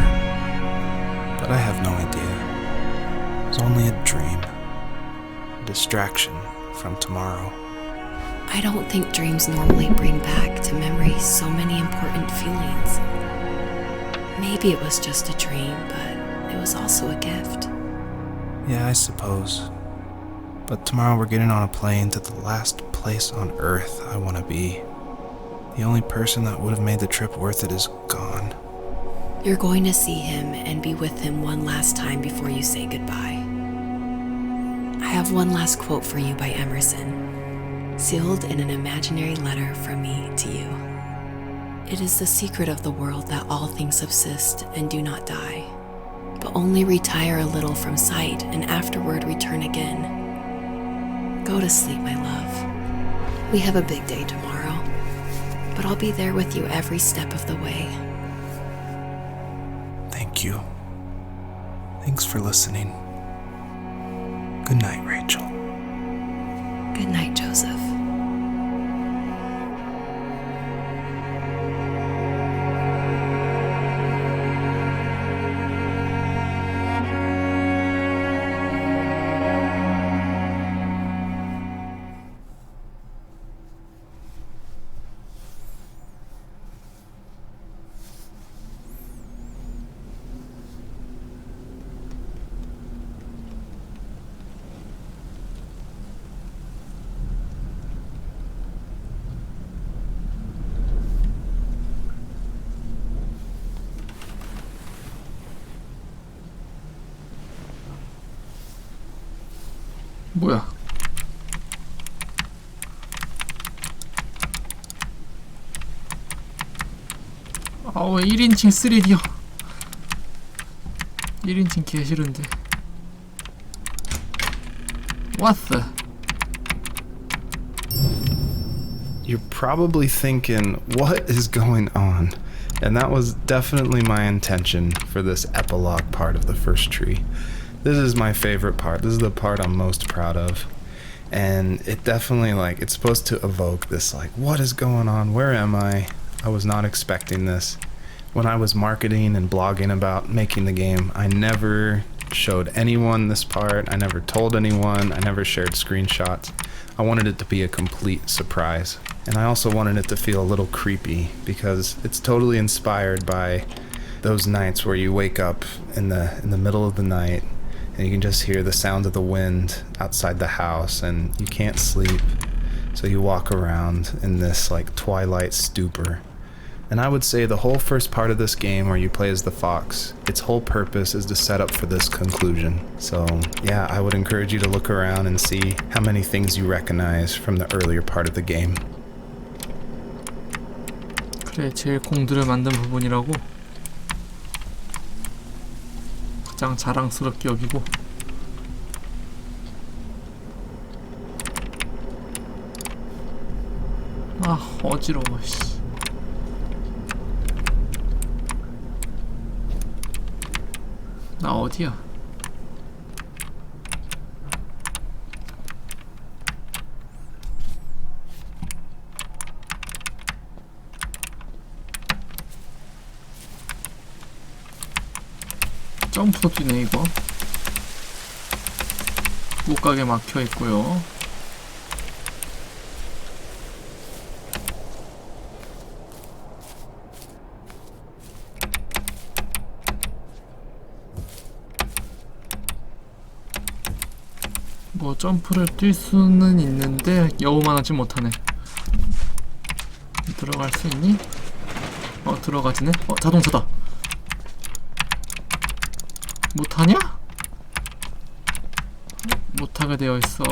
but I have no idea. It was only a dream, a distraction from tomorrow. I don't think dreams normally bring back to memory so many important feelings. Maybe it was just a dream, but it was also a gift. Yeah, I suppose. But tomorrow we're getting on a plane to the last place on Earth I want to be. The only person that would have made the trip worth it is gone. You're going to see him and be with him one last time before you say goodbye. I have one last quote for you by Emerson, sealed in an imaginary letter from me to you. It is the secret of the world that all things subsist and do not die, but only retire a little from sight and afterward return again. Go to sleep, my love. We have a big day tomorrow, but I'll be there with you every step of the way. Thank you. Thanks for listening. Good night, Rachel. Good night, Joseph. 뭐야? 아 왜 1인칭 3D야? 1인칭 개싫은데. What the? You're probably thinking, what is going on? And that was definitely my intention for this epilogue part of the first tree. This is my favorite part. This is the part I'm most proud of. And it definitely, like, it's supposed to evoke this, like, what is going on? Where am I? I was not expecting this. When I was marketing and blogging about making the game, I never showed anyone this part. I never told anyone. I never shared screenshots. I wanted it to be a complete surprise. And I also wanted it to feel a little creepy because it's totally inspired by those nights where you wake up in the middle of the night and you can just hear the sound of the wind outside the house and you can't sleep. So you walk around in this like twilight stupor. And I would say the whole first part of this game where you play as the fox, its whole purpose is to set up for this conclusion. So yeah, I would encourage you to look around and see how many things you recognize from the earlier part of the game. 그래, 제일 공들을 만든 부분이라고 가장 자랑스럽게 여기고. 아 어지러워 씨. 나 어디야? 점프도 뛰네 이거. 못 가게 막혀 있고요. 뭐 점프를 뛸 수는 있는데 여우만 하지 못하네. 들어갈 수 있니? 들어가지네? 자동차다. 못하냐? 못하게 되어 있어.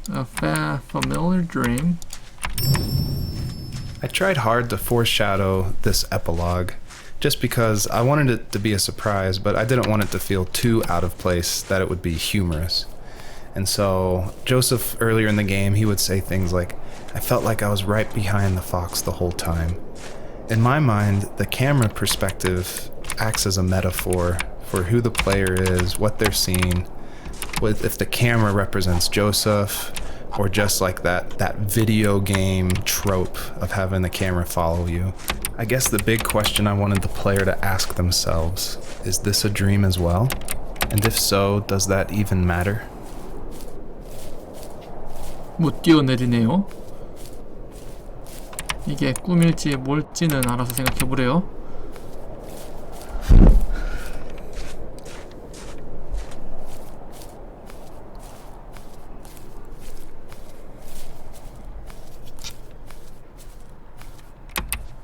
A familiar dream. I tried hard to foreshadow this epilogue just because I wanted it to be a surprise, but I didn't want it to feel too out of place that it would be humorous. And so Joseph, earlier in the game, he would say things like, I felt like I was right behind the fox the whole time. In my mind, the camera perspective acts as a metaphor for who the player is, what they're seeing, if the camera represents Joseph, or just like that video game trope of having the camera follow you. I guess the big question I wanted the player to ask themselves, is this a dream as well? And if so, does that even matter? 못 뛰어내리네요. 이게 꿈일지 뭘지는 알아서 생각해보래요.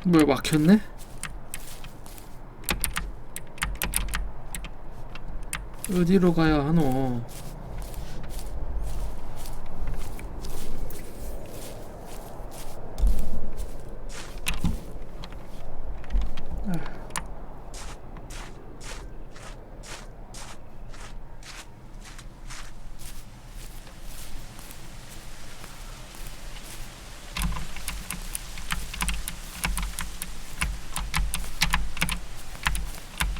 뭐야, 막혔네? 어디로 가야 하노?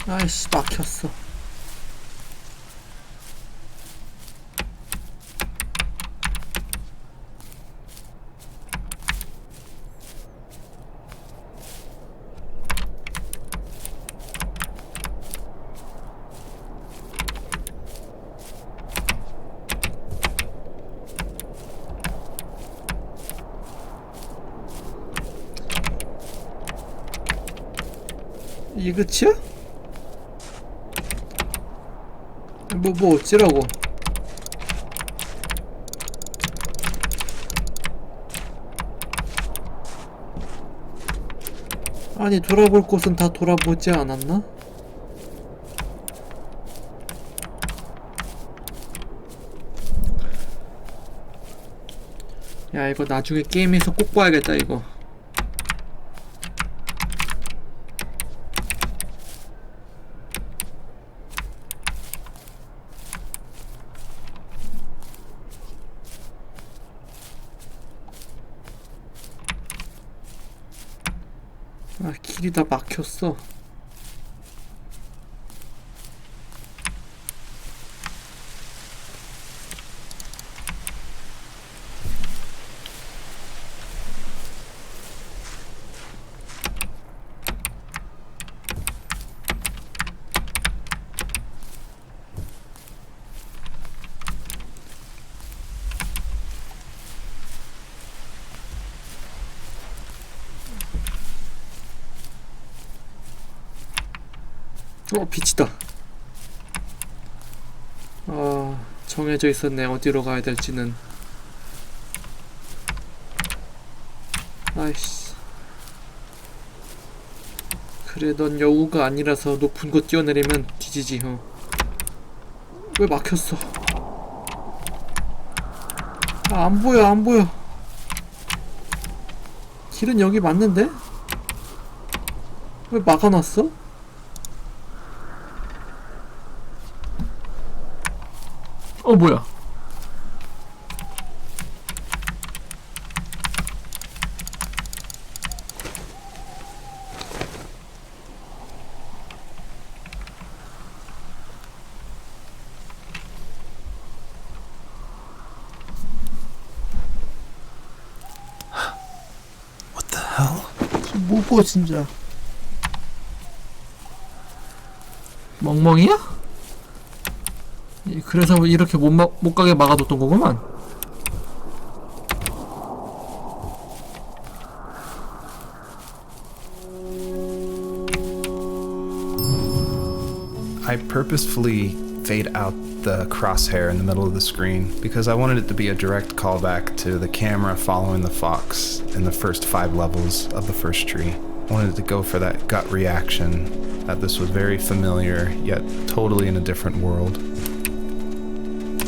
아이씨, 막혔어. 이게 끝이야? 뭐 어찌라고? 아니, 돌아볼 곳은 다 돌아보지 않았나? 야, 이거 나중에 게임에서 꼭 봐야겠다 이거. 아, 길이 다 막혔어. 빛이다. 아, 정해져 있었네. 어디로 가야 될지는. 아이씨. 그래, 넌 여우가 아니라서 높은 곳 뛰어내리면 뒤지지. 왜 막혔어? 아, 안 보여, 안 보여. 길은 여기 맞는데? 왜 막아놨어? 뭐야? What the hell? 뭐고 진짜? 멍멍이야? 그래서 이렇게 못 가게 막아뒀던 거구만. I purposefully fade out the crosshair in the middle of the screen because I wanted it to be a direct callback to the camera following the fox in the first 5 levels of the first tree. I wanted it to go for that gut reaction that this was very familiar yet totally in a different world.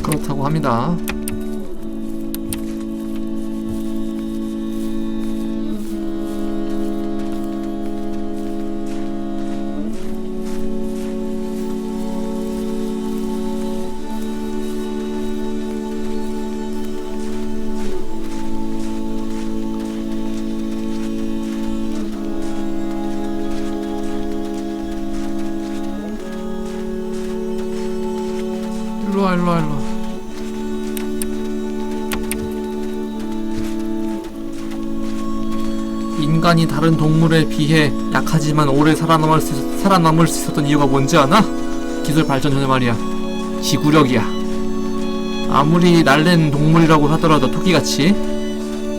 그렇다고 합니다. 일로와, 일로와, 일로와. 인간이 다른 동물에 비해 약하지만 오래 살아남을 수 있었던 이유가 뭔지 아나? 기술 발전 전에 말이야. 지구력이야. 아무리 날랜 동물이라고 하더라도 토끼같이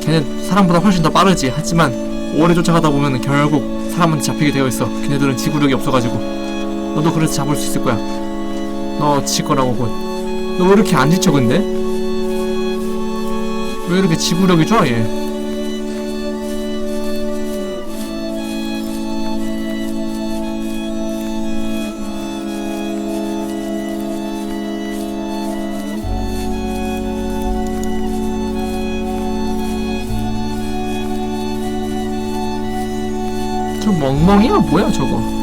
걔는 사람보다 훨씬 더 빠르지. 하지만 오래 쫓아가다 보면 결국 사람한테 잡히게 되어 있어. 걔네들은 지구력이 없어가지고. 너도 그래서 잡을 수 있을 거야. 너 지칠 거라고 곧. 너 왜 이렇게 안 지쳐 근데? 왜 이렇게 지구력이 좋아 얘? 저 멍멍이야? 뭐야 저거?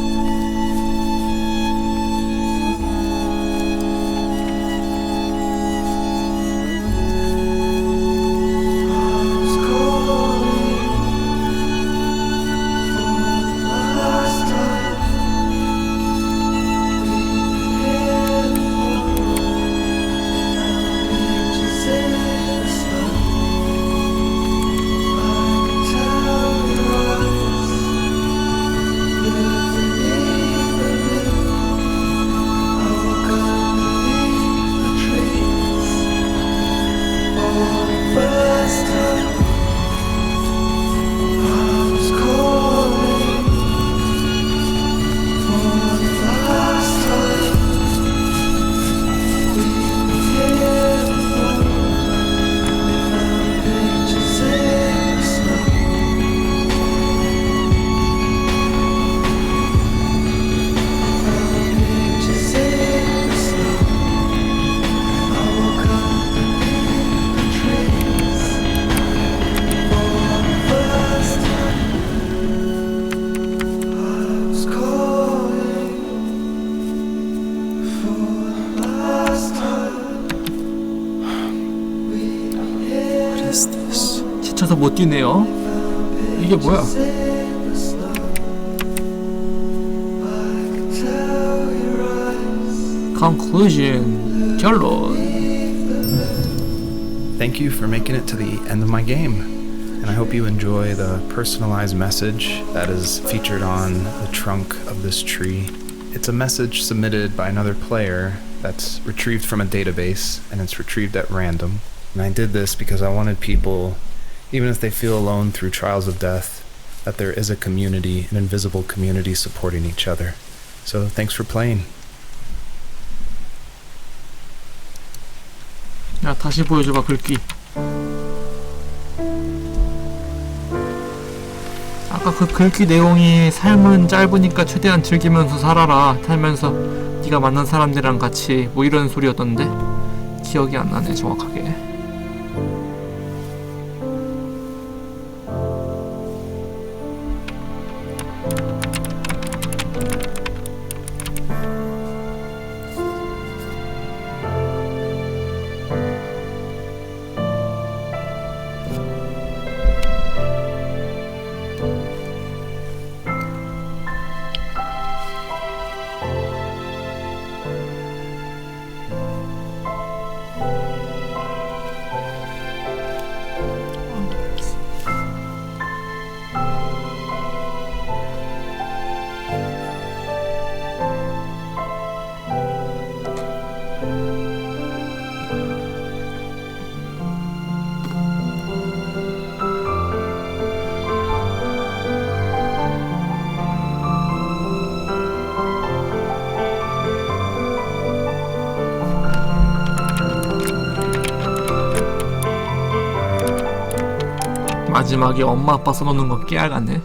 지쳐서 못 뛰네요. 이게 뭐야? Conclusion. 결론. Thank you for making it to the end of my game. And I hope you enjoy the personalized message that is featured on the trunk of this tree. It's a message submitted by another player that's retrieved from a database, and it's retrieved at random. And I did this because I wanted people, even if they feel alone through trials of death, that there is a community, an invisible community supporting each other. So thanks for playing. 야, 다시 보여줘봐, 글귀. 아까 그 글귀 내용이 삶은 짧으니까 최대한 즐기면서 살아라, 살면서 네가 만난 사람들이랑 같이, 뭐 이런 소리였던데 기억이 안 나네 정확하게. 마지막에 엄마 아빠 써놓는 거 깨알 같네.